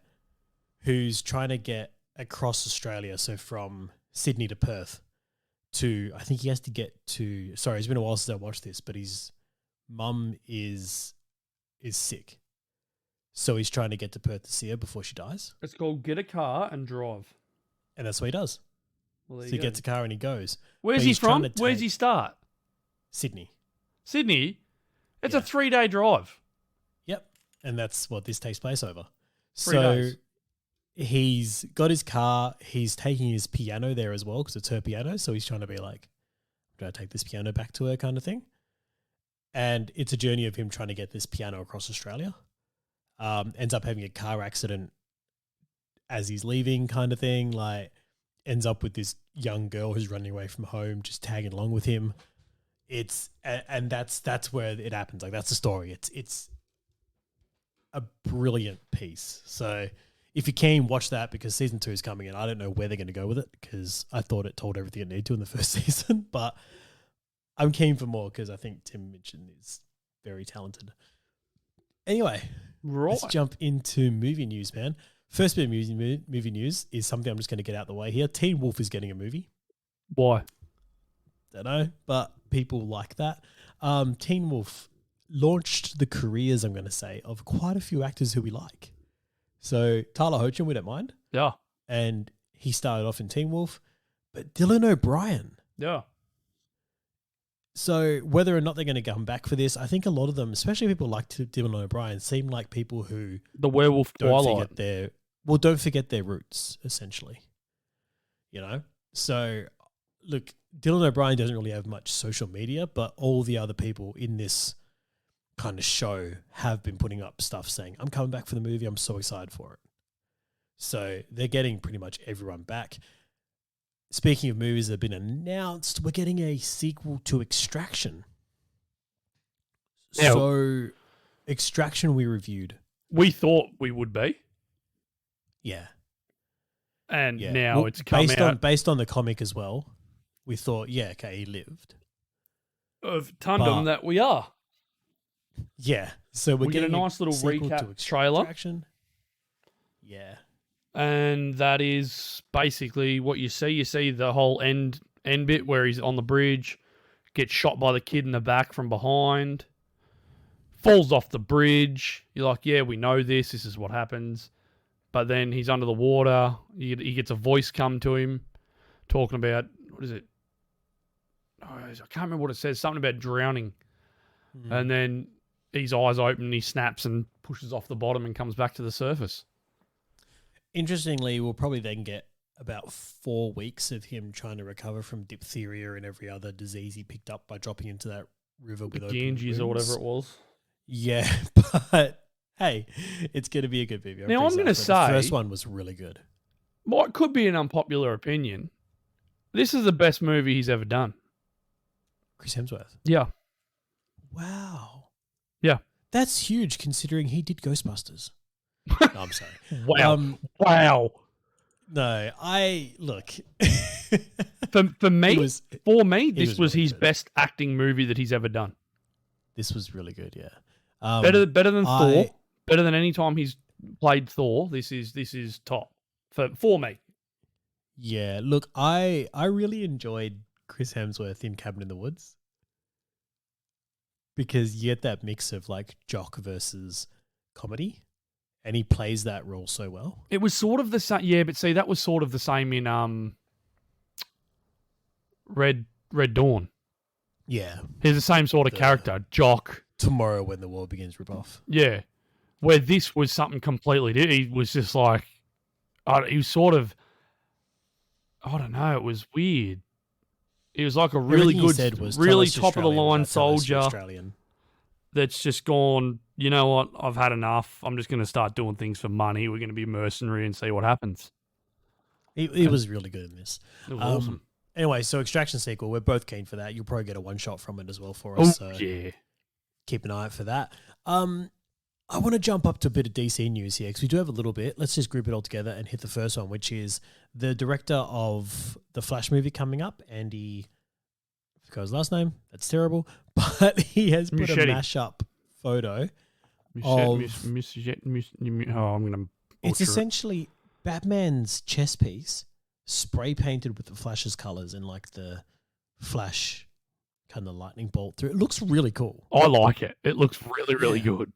Who's trying to get across Australia, so from Sydney to Perth. I think he has to get to, sorry, it's been a while since I watched this, but his mum is sick. So he's trying to get to Perth to see her before she dies. It's called Get a Car and Drive. And that's what he does. Well, so he gets a car and he goes. Where's he from? Where's he start? Sydney. Sydney? It's a 3-day drive. Yep. And that's what this takes place over. 3 days. he's got his car. He's taking his piano there as well because it's her piano. So he's trying to be like, "Do I take this piano back to her?" kind of thing. And it's a journey of him trying to get this piano across Australia. Ends up having a car accident as he's leaving, kind of thing. Like, ends up with this young girl who's running away from home, just tagging along with him. And that's where it happens. Like, that's the story. It's a brilliant piece. So if you can, watch that because season 2 is coming in. I don't know where they're going to go with it because I thought it told everything it needed to in the first season, but I'm keen for more because I think Tim Minchin is very talented. Anyway, let's jump into movie news, man. First bit of movie news is something I'm just going to get out the way here. Teen Wolf is getting a movie. Why? Don't know, but people like that. Teen Wolf launched the careers, I'm going to say, of quite a few actors who we like. So Tyler Hoechlin, we don't mind. Yeah. And he started off in Teen Wolf. But Dylan O'Brien. Yeah. So whether or not they're going to come back for this, I think a lot of them, especially people like Dylan O'Brien, seem like people who the werewolf Twilight. Don't forget their roots, essentially. You know? So look, Dylan O'Brien doesn't really have much social media, but all the other people in this kind of show have been putting up stuff saying, "I'm coming back for the movie. I'm so excited for it." So they're getting pretty much everyone back. Speaking of movies that have been announced, we're getting a sequel to Extraction. Yeah. So Extraction we reviewed. We thought we would be. Yeah. And now it's come out. Based on the comic as well, we thought, yeah, okay, he lived. Of Tundum that we are. Yeah. So we get a nice little recap trailer. Yeah. And that is basically what you see. You see the whole end bit where he's on the bridge, gets shot by the kid in the back from behind, falls off the bridge. You're like, yeah, we know this. This is what happens. But then he's under the water. He gets a voice come to him talking about, what is it? Oh, I can't remember what it says. Something about drowning. Mm. And then his eyes open and he snaps and pushes off the bottom and comes back to the surface. Interestingly, we'll probably then get about 4 weeks of him trying to recover from diphtheria and every other disease he picked up by dropping into that river with open Ganges or whatever it was. Yeah, but hey, it's going to be a good movie. Now, I'm going to say... The first one was really good. What could be an unpopular opinion, this is the best movie he's ever done. Chris Hemsworth? Yeah. Wow. Yeah. That's huge considering he did Ghostbusters. No, I'm sorry. Wow. Wow. No, look. For me, this was really his best acting movie that he's ever done. This was really good, yeah. Better than Thor. Better than any time he's played Thor. This is top for me. Yeah, look, I really enjoyed Chris Hemsworth in Cabin in the Woods because you get that mix of like jock versus comedy. And he plays that role so well. It was sort of the same, yeah, but see, that was sort of the same in Red Dawn. Yeah. He's the same sort of character, jock. Tomorrow When the World Begins ripoff. Yeah. Where this was something completely different. He was just like, he was sort of, I don't know, it was weird. He was like a really good, really top-of-the-line soldier that's just gone, you know what, I've had enough. I'm just going to start doing things for money. We're going to be mercenary and see what happens. He was really good in this. It was awesome. Anyway, so Extraction sequel, we're both keen for that. You'll probably get a one-shot from it as well for us. Oh, so yeah. Keep an eye out for that. I want to jump up to a bit of DC news here because we do have a little bit. Let's just group it all together and hit the first one, which is the director of the Flash movie coming up, Andy... I forgot his last name. That's terrible. But he has put a mashup photo of... I'm going to... It's essentially Batman's chest piece spray painted with the Flash's colors and like the Flash kind of lightning bolt through. It looks really cool. I like it. It looks really, really good.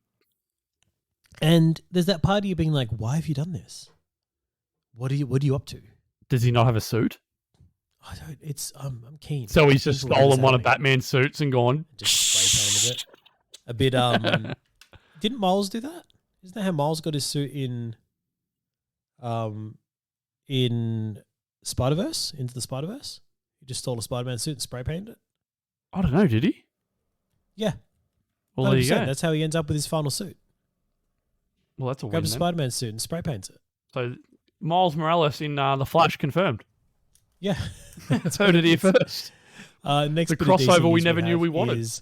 And there's that part of you being like, why have you done this? What are you up to? Does he not have a suit? I don't. I'm keen. So he's just stolen one of Batman's suits and gone. Just spray painted it. A bit. Didn't Miles do that? Isn't that how Miles got his suit in in Spider-Verse, Into the Spider-Verse. He just stole a Spider-Man suit and spray painted it. I don't know, did he? Yeah. Well, there you go. That's how he ends up with his final suit. Well, that's a Grabs win. a Spider-Man suit and spray paints it. So Miles Morales in The Flash confirmed. Yeah. Heard it here first. Next the bit of DC crossover we news never knew we have wanted is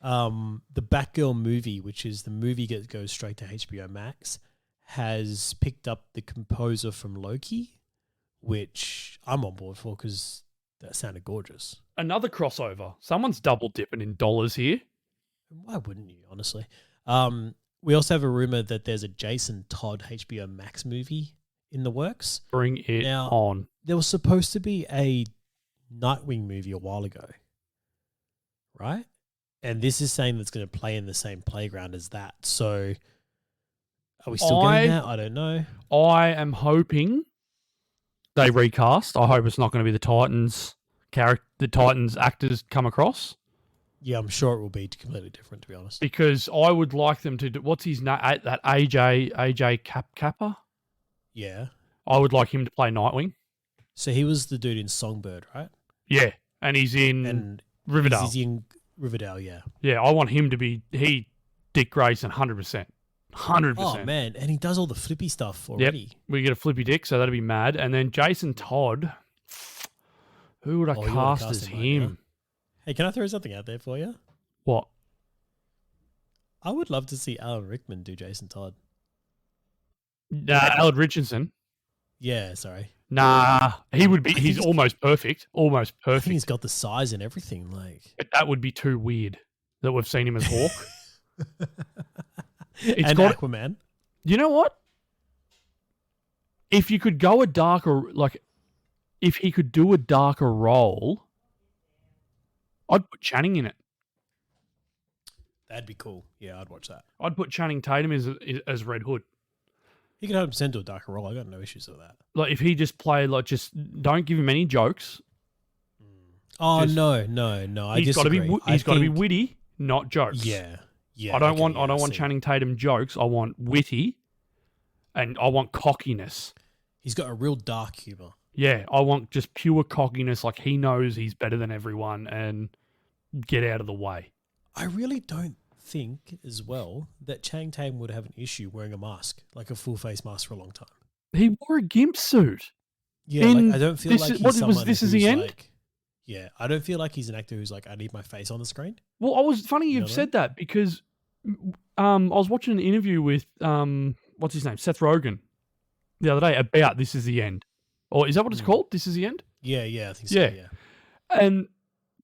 the Batgirl movie, which is the movie that goes straight to HBO Max, has picked up the composer from Loki, which I'm on board for because that sounded gorgeous. Another crossover. Someone's double dipping in dollars here. Why wouldn't you, honestly? We also have a rumor that there's a Jason Todd HBO Max movie in the works. Bring it on. There was supposed to be a Nightwing movie a while ago, right? And this is saying that's going to play in the same playground as that. So are we still getting that? I don't know. I am hoping they recast. I hope it's not going to be the Titans actors come across. Yeah, I'm sure it will be completely different, to be honest. Because I would like them to do, what's his name? That AJ Kappa? Yeah. I would like him to play Nightwing. So he was the dude in Songbird, right? Yeah. And he's in Riverdale. He's in Riverdale, yeah. Yeah, I want him to be Dick Grayson 100%. 100%. Oh, man. And he does all the flippy stuff already. Yep. We get a flippy dick, so that'd be mad. And then Jason Todd, who would I cast as him? Hey, can I throw something out there for you? What? I would love to see Alan Rickman do Jason Todd. Alan Richardson. Yeah, sorry. Nah, he would be. He's almost perfect. Almost perfect. I think he's got the size and everything. But that would be too weird that we've seen him as Hawk. And Aquaman. You know what? If you could go a darker, if he could do a darker role, I'd put Channing in it. That'd be cool. Yeah, I'd watch that. I'd put Channing Tatum as Red Hood. He could 100% do a darker role. I got no issues with that. Like if he just played just don't give him any jokes. Oh no! I disagree. He's got to be witty, not jokes. Yeah. I don't want Channing Tatum jokes. I want witty, and I want cockiness. He's got a real dark humor. Yeah, I want just pure cockiness. Like he knows he's better than everyone, and get out of the way. I really don't think as well that Channing Tatum would have an issue wearing a mask, like a full face mask, for a long time. He wore a gimp suit. Yeah, I don't feel like he's someone this is the end. I don't feel like he's an actor who's I need my face on the screen. Well, funny you've said that because I was watching an interview with what's his name, Seth Rogen, the other day about This Is the End, or is that what it's called? This Is the End. Yeah, I think so. Yeah, and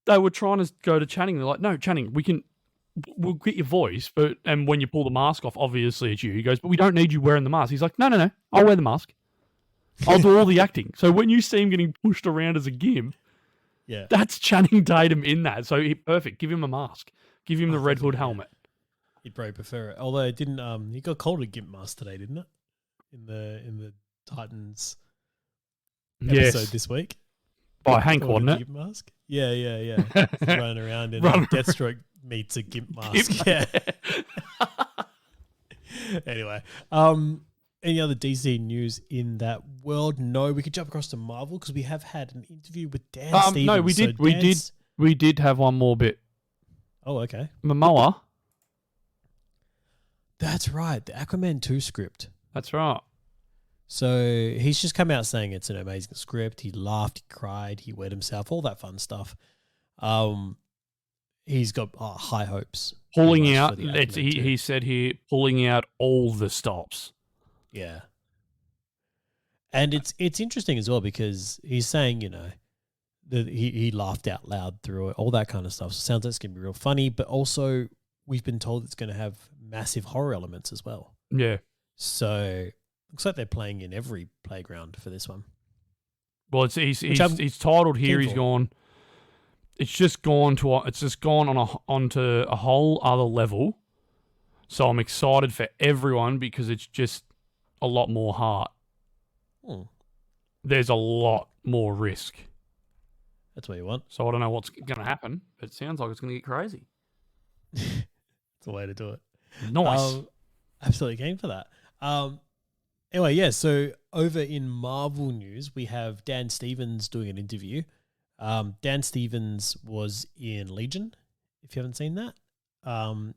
they were trying to go to Channing. They're like, "No, Channing, we'll get your voice, and when you pull the mask off, obviously it's you." He goes, "But we don't need you wearing the mask." He's like, No, I'll wear the mask. I'll do all the acting. So when you see him getting pushed around as a gimp, that's Channing Tatum in that. So perfect. Give him a mask. Give him the Red Hood helmet. He'd probably prefer it. Although it didn't. He got called a gimp mask today, didn't it? In the Titans episode this week. By Hank, wasn't it? Gimp mask. Yeah. Running around and Deathstroke meets a gimp mask. Yeah. Anyway, any other DC news in that world? No, we could jump across to Marvel because we have had an interview with Dan Stevens. No, we did have one more bit. Oh, okay. Momoa. That's right, the Aquaman 2 script. That's right. So he's just come out saying it's an amazing script. He laughed, he cried, he wet himself, all that fun stuff. He's got high hopes. Pulling out, he said here, pulling out all the stops. Yeah. And it's interesting as well because he's saying, that he laughed out loud through it, all that kind of stuff. So it sounds like it's going to be real funny, but also we've been told it's going to have massive horror elements as well. Yeah. So looks like they're playing in every playground for this one. Well, he's titled here. He's gone. It's just gone onto a whole other level. So I'm excited for everyone because it's just a lot more heart. There's a lot more risk. That's what you want. So I don't know what's going to happen, but it sounds like it's going to get crazy. It's a way to do it. Nice. Absolutely game for that. Anyway, yeah, so over in Marvel news, we have Dan Stevens doing an interview. Dan Stevens was in Legion, if you haven't seen that.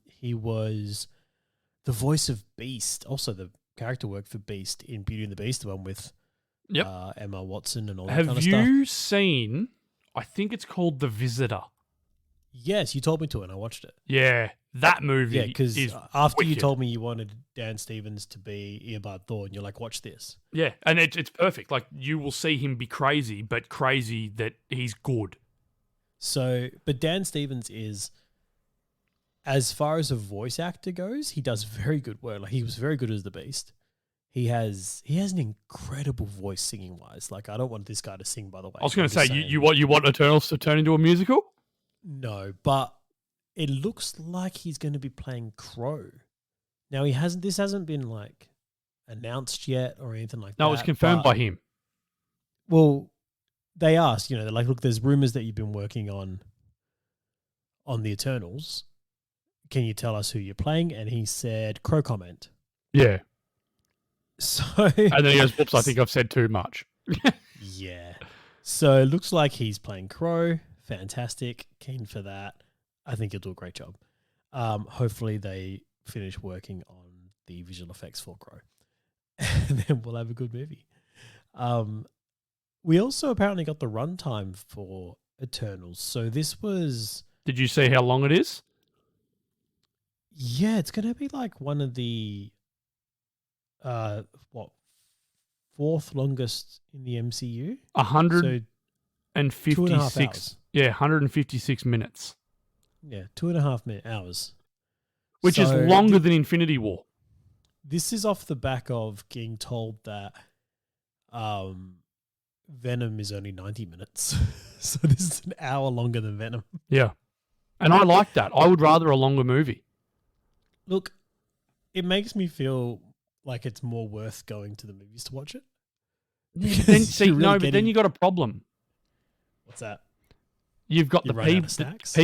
He was the voice of Beast, also the character work for Beast in Beauty and the Beast, the one with Emma Watson and all that kind of stuff. Have you seen, I think it's called The Visitor? Yes, you told me to and I watched it. Yeah, that movie. Yeah, because after wicked. you told me you wanted Dan Stevens to be Eobard Thor, and you're like, watch this. Yeah, and it's perfect. Like, you will see him be crazy, but crazy that he's good. So, but Dan Stevens is, as far as a voice actor goes, he does very good work. Like, he was very good as the Beast. He has an incredible voice singing wise. Like, I don't want this guy to sing, by the way. I was going to say, you want Eternals to turn into a musical? No, but it looks like he's going to be playing Crow. Now, this hasn't been like announced yet or anything like that. No, it was confirmed by him. Well, they asked, they're like, look, there's rumors that you've been working on the Eternals. Can you tell us who you're playing? And he said, Crow comment. Yeah. So, and then he goes, whoops, I think I've said too much. Yeah. So it looks like he's playing Crow. Fantastic. Keen for that. I think he'll do a great job. Hopefully they finish working on the visual effects for Crow. And then we'll have a good movie. We also apparently got the runtime for Eternals. So this was... Did you see how long it is? Yeah, it's going to be like one of the... fourth longest in the MCU? 156. Yeah, 156 minutes. Yeah, 2.5 hours. Which is longer than Infinity War. This is off the back of getting told that Venom is only 90 minutes. So this is an hour longer than Venom. Yeah. And I like that. I would rather a longer movie. Look, it makes me feel like it's more worth going to the movies to watch it. Then then you got a problem. What's that? You've got the P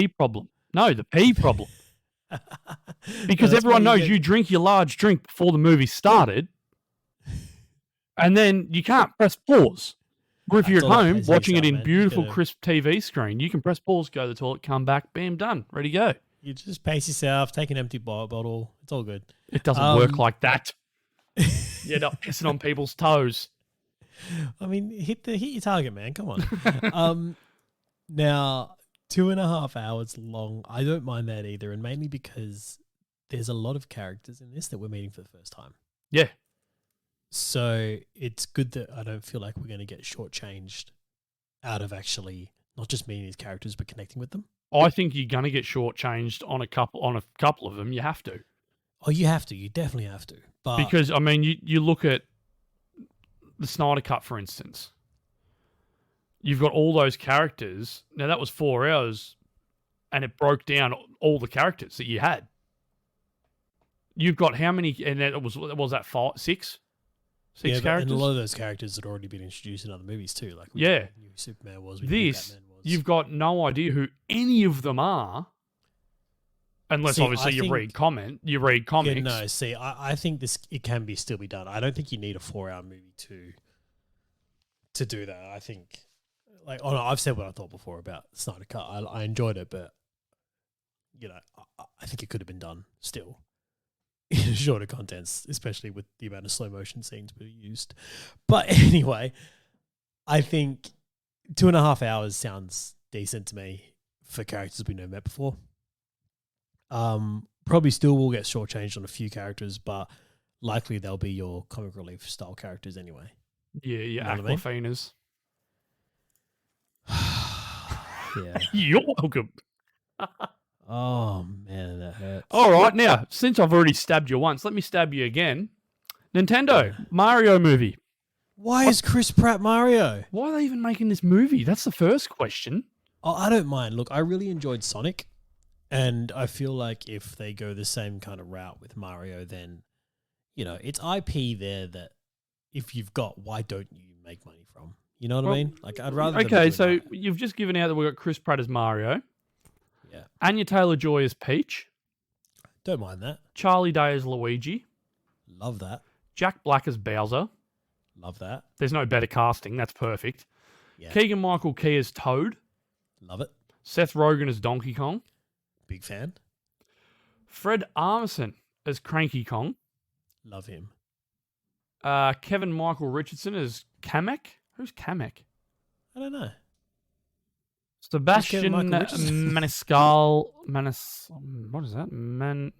problem. No, the P problem. Because everyone knows you drink your large drink before the movie started, and then you can't press pause. Or if you're at home watching it in beautiful, crisp TV screen, you can press pause, go to the toilet, come back, bam, done, ready to go. You just pace yourself, take an empty bottle. It's all good. It doesn't work like that. You end up pissing on people's toes. I mean, hit your target, man. Come on. Now, 2.5 hours long. I don't mind that either, and mainly because there's a lot of characters in this that we're meeting for the first time. Yeah. So it's good that I don't feel like we're going to get shortchanged out of actually not just meeting these characters but connecting with them. I think you're going to get shortchanged on a couple of them. You have to. Oh, you have to. You definitely have to. But because I mean, you look at the Snyder Cut, for instance. You've got all those characters. Now that was 4 hours, and it broke down all the characters that you had. You've got how many? And that was that 6 characters. And a lot of those characters had already been introduced in other movies too. Like we knew who Superman was. We knew Batman was. You've got no idea who any of them are, unless obviously you read comics. Yeah, no, see, I think it can still be done. I don't think you need a 4-hour movie to do that. I think, I've said what I thought before about Snyder Cut. I enjoyed it, but I think it could have been done still in shorter contents, especially with the amount of slow motion scenes we used. But anyway, I think 2.5 hours sounds decent to me for characters we never met before. Probably still will get shortchanged on a few characters, but likely they'll be your comic relief style characters anyway. Yeah, your Aquafinas. Yeah. You're welcome. Oh, man, that hurts. All right, now, since I've already stabbed you once, let me stab you again. Nintendo, Mario movie. Why is Chris Pratt Mario? Why are they even making this movie? That's the first question. Oh, I don't mind. Look, I really enjoyed Sonic, and I feel like if they go the same kind of route with Mario, then, it's IP there that if you've got, why don't you make money from? You know what I mean? Like, I'd rather... Okay, so you've just given out that we've got Chris Pratt as Mario. Yeah. Anya Taylor-Joy as Peach. Don't mind that. Charlie Day as Luigi. Love that. Jack Black as Bowser. Love that. There's no better casting. That's perfect. Yeah. Keegan-Michael Key as Toad. Love it. Seth Rogen as Donkey Kong. Big fan. Fred Armisen as Cranky Kong. Love him. Kevin Michael Richardson as Kamek. Who's Kamek? I don't know. Sebastian Maniscalco. What is that?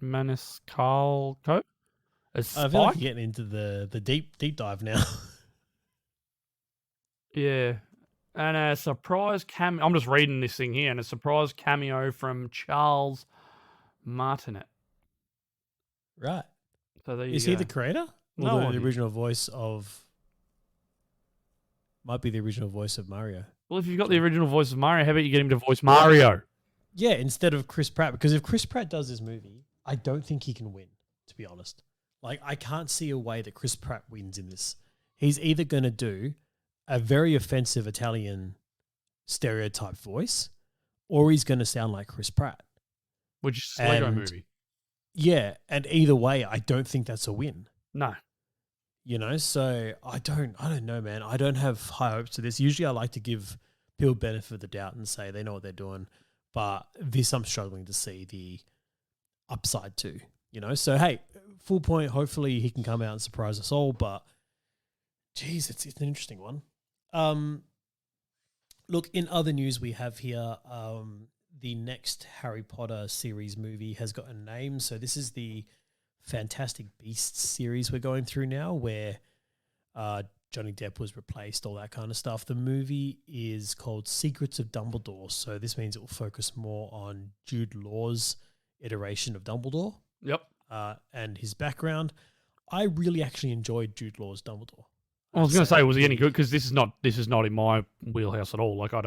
Maniscalco as Spike. I feel like you're getting into the deep dive now. Yeah. And a surprise cameo. I'm just reading this thing here, and a surprise cameo from Charles Martinet. Right. So there you Is go. he the creator? No, the original voice of. Might be the original voice of Mario. Well, if you've got the original voice of Mario, how about you get him to voice Mario? Yeah, instead of Chris Pratt. Because if Chris Pratt does this movie, I don't think he can win, to be honest. Like, I can't see a way that Chris Pratt wins in this. He's either going to do a very offensive Italian stereotype voice, or he's going to sound like Chris Pratt. Which is a Lego movie. Yeah, and either way, I don't think that's a win. No. You know, so I don't know, man. I don't have high hopes to this. Usually I like to give people benefit of the doubt and say they know what they're doing. But this I'm struggling to see the upside to, you know. So, hey, full point. Hopefully he can come out and surprise us all. But, geez, it's an interesting one. Look, in other news we have here, the next Harry Potter series movie has got a name. So this is the Fantastic Beasts series we're going through now, where Johnny Depp was replaced, all that kind of stuff. The movie is called Secrets of Dumbledore. So this means it will focus more on Jude Law's iteration of Dumbledore. Yep. And his background. I really actually enjoyed Jude Law's Dumbledore. I was going to say, was he any good? Because this is not in my wheelhouse at all. Like, I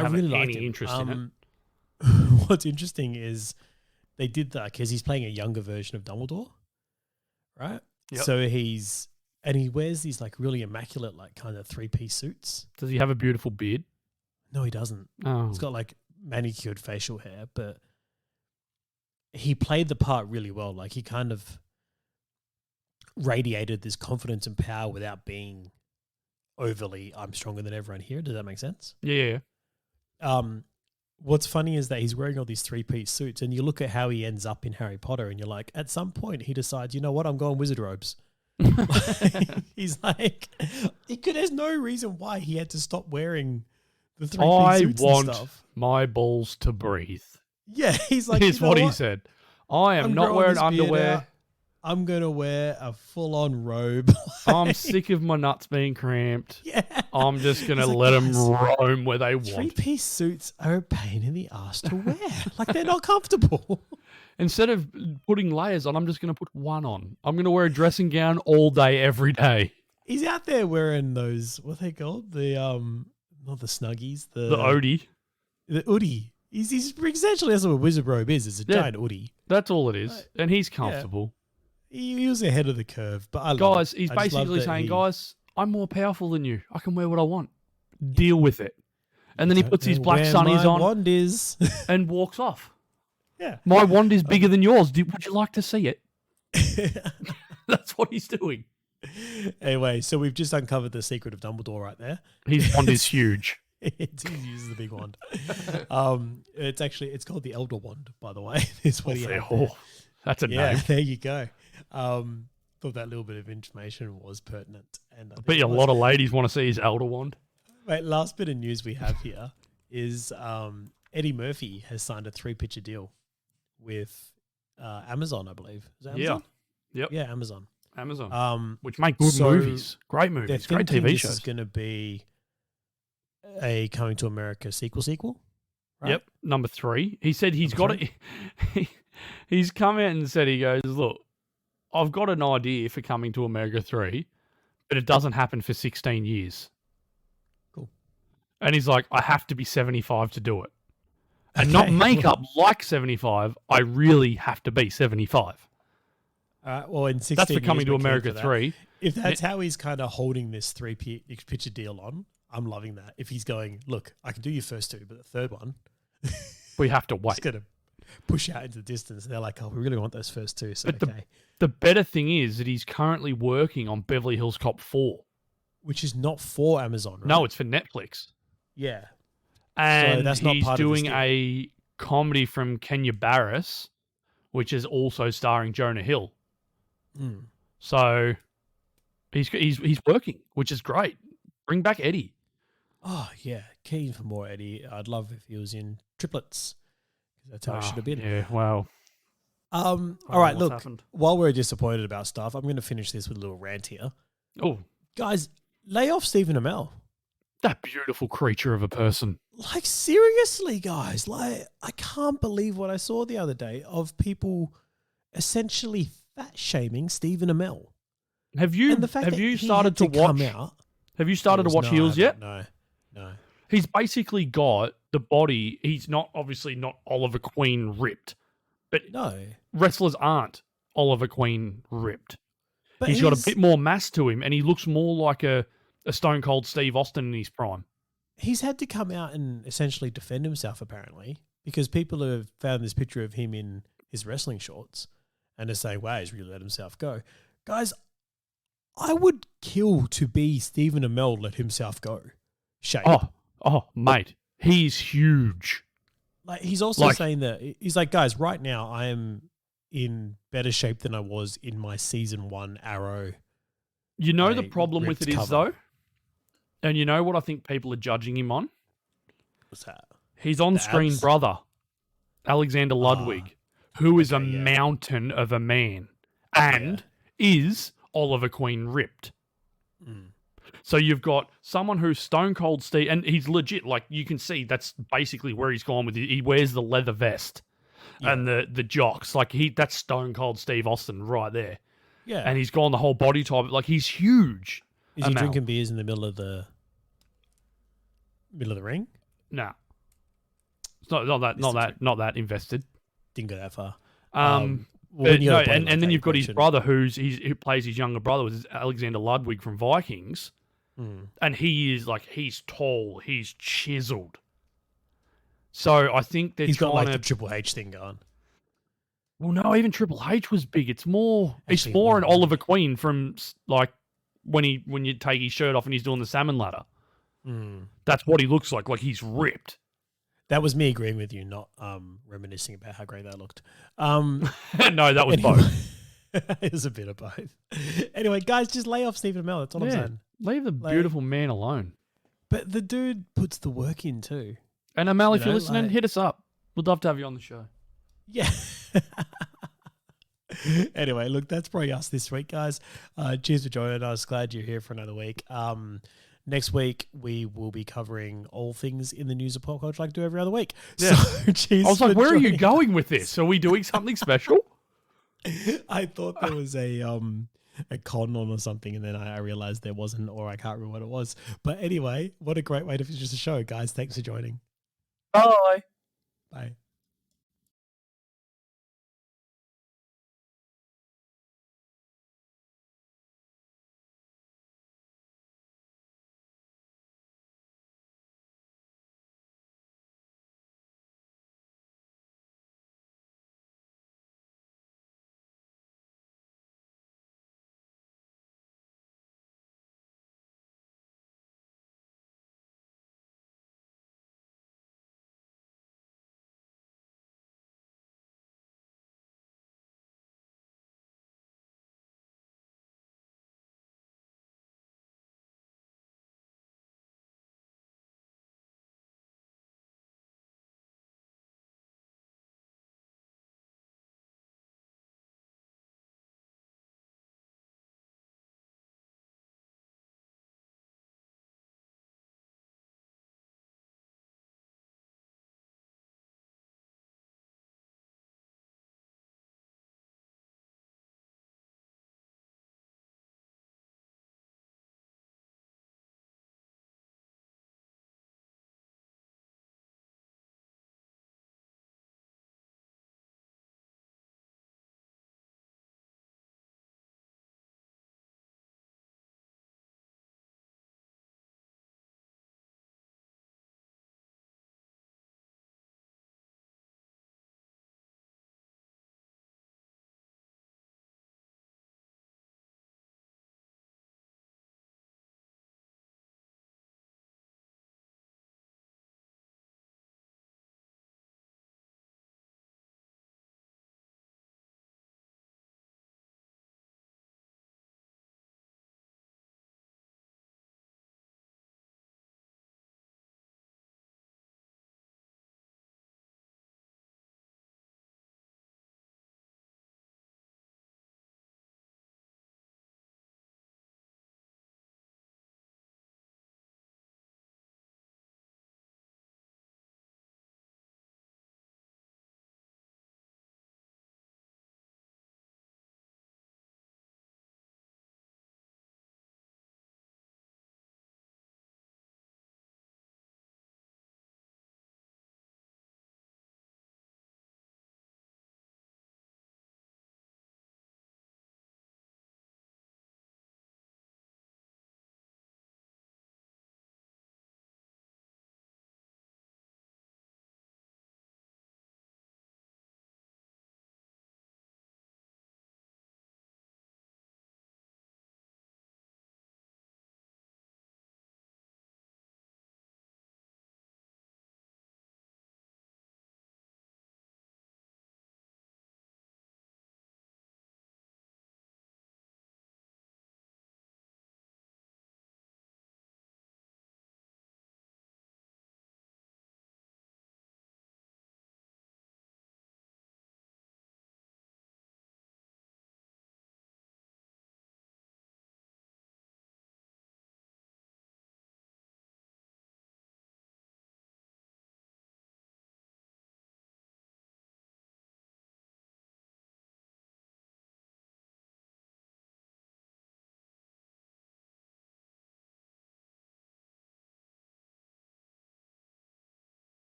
really like any interest in it. What's interesting is they did that because he's playing a younger version of Dumbledore, right? Yep. So he wears these like really immaculate, like kind of 3-piece suits. Does he have a beautiful beard? No, he doesn't. Oh. He's got like manicured facial hair, but he played the part really well. Like he kind of radiated this confidence and power without being overly, I'm stronger than everyone here. Does that make sense? Yeah. What's funny is that he's wearing all these 3-piece suits, and you look at how he ends up in Harry Potter, and you're like, at some point he decides, you know what, I'm going wizard robes. He's like, there's no reason why he had to stop wearing the 3-piece suits and stuff. I want my balls to breathe. Yeah, he's like, here's what he said. I am not wearing underwear. I'm going to wear a full-on robe. I'm sick of my nuts being cramped. Yeah. I'm just going to let them roam where they want. 3-piece suits are a pain in the ass to wear. Like, they're not comfortable. Instead of putting layers on, I'm just going to put one on. I'm going to wear a dressing gown all day, every day. He's out there wearing those, what are they called? The, not the Snuggies. The Odie. The Oodie. He's essentially, that's what a wizard robe is. It's a giant Oodie. That's all it is. And he's comfortable. Yeah. He was ahead of the curve, but I love guys, it. He's basically saying, guys, I'm more powerful than you. I can wear what I want. Deal with it. And then he puts his black sunnies on wand is. and walks off. Yeah. My wand is bigger than yours. Would you like to see it? That's what he's doing. Anyway, so we've just uncovered the secret of Dumbledore right there. His wand is huge. He uses the big wand. It's called the Elder Wand, by the way. Is what he had there. That's a name. There you go. Thought that little bit of information was pertinent. And I bet you a lot of ladies want to see his Elder Wand. Wait, last bit of news we have here is Eddie Murphy has signed a 3-picture deal with Amazon, I believe. Is that Amazon? Yep. Yeah, Amazon. Which make good movies. Great movies. Great TV shows. This is going to be a Coming to America sequel. Right? Yep. Number 3. He said he's got it. He's come out and said, he goes, look, I've got an idea for Coming to America 3, but it doesn't happen for 16 years. Cool. And he's like, I have to be 75 to do it. And not make up like 75. I really have to be 75. Well, in 16 that's for Coming to America 3. If that's how he's kind of holding this 3-picture deal on, I'm loving that. If he's going, look, I can do your first 2, but the third one... we have to wait. push out into the distance. They're like, oh, we really want those first two. So, but the better thing is that he's currently working on Beverly Hills Cop 4. Which is not for Amazon, right? No, it's for Netflix. Yeah. And so that's not he's part doing of a comedy from Kenya Barris, which is also starring Jonah Hill. Mm. So he's working, which is great. Bring back Eddie. Oh, yeah. Keen for more Eddie. I'd love if he was in Triplets. That's how it should have been. Yeah, wow. All right, look, while we're disappointed about stuff, I'm going to finish this with a little rant here. Oh. Guys, lay off Stephen Amell. That beautiful creature of a person. Like, seriously, guys. Like, I can't believe what I saw the other day of people essentially fat-shaming Stephen Amell. Have you started to watch? Have you started to watch Heels yet? No. He's basically got the body. He's obviously not Oliver Queen ripped, but no, wrestlers aren't Oliver Queen ripped. But he's got a bit more mass to him, and he looks more like a Stone Cold Steve Austin in his prime. He's had to come out and essentially defend himself, apparently, because people have found this picture of him in his wrestling shorts and are saying, wow, he's really let himself go. Guys, I would kill to be Stephen Amell let himself go. Shape. Oh, mate. He's huge. Like, he's also saying that, he's like, guys, right now I am in better shape than I was in my season 1 Arrow. You know the problem with it is, though? And you know what I think people are judging him on? What's that? His on-screen brother, Alexander Ludwig, who is a mountain of a man and is Oliver Queen ripped. Mm. So you've got someone who's Stone Cold Steve, and he's legit, like you can see that's basically where he's gone with it. He wears the leather vest and the jocks. Like that's Stone Cold Steve Austin right there. Yeah. And he's gone the whole body type. Like he's huge. Is he drinking beers in the middle of the ring? No. It's not that invested. Didn't go that far. And then you've got his brother who plays his younger brother, which is Alexander Ludwig from Vikings. Mm. And he's tall, he's chiseled. So I think he's got like the Triple H thing going. Well, no, even Triple H was big. It's more an Oliver Queen from like when you take his shirt off and he's doing the salmon ladder. Mm. That's what he looks like. Like he's ripped. That was me agreeing with you, not reminiscing about how great that looked. No, that was both. It was a bit of both. Anyway, guys, just lay off Stephen Amell. That's all I'm saying. Leave the beautiful man alone. But the dude puts the work in too. And Amell, if you're listening, hit us up. We'd love to have you on the show. Yeah. Anyway, look, that's probably us this week, guys. Cheers for joining us. Glad you're here for another week. Next week, we will be covering all things in the news of pop culture like we do every other week. Yeah. So, cheers. I was like, where are you going with this? Are we doing something special? I thought there was a con on or something, and then I realized there wasn't, or I can't remember what it was. But anyway, what a great way to finish the show, guys. Thanks for joining. Bye. Bye.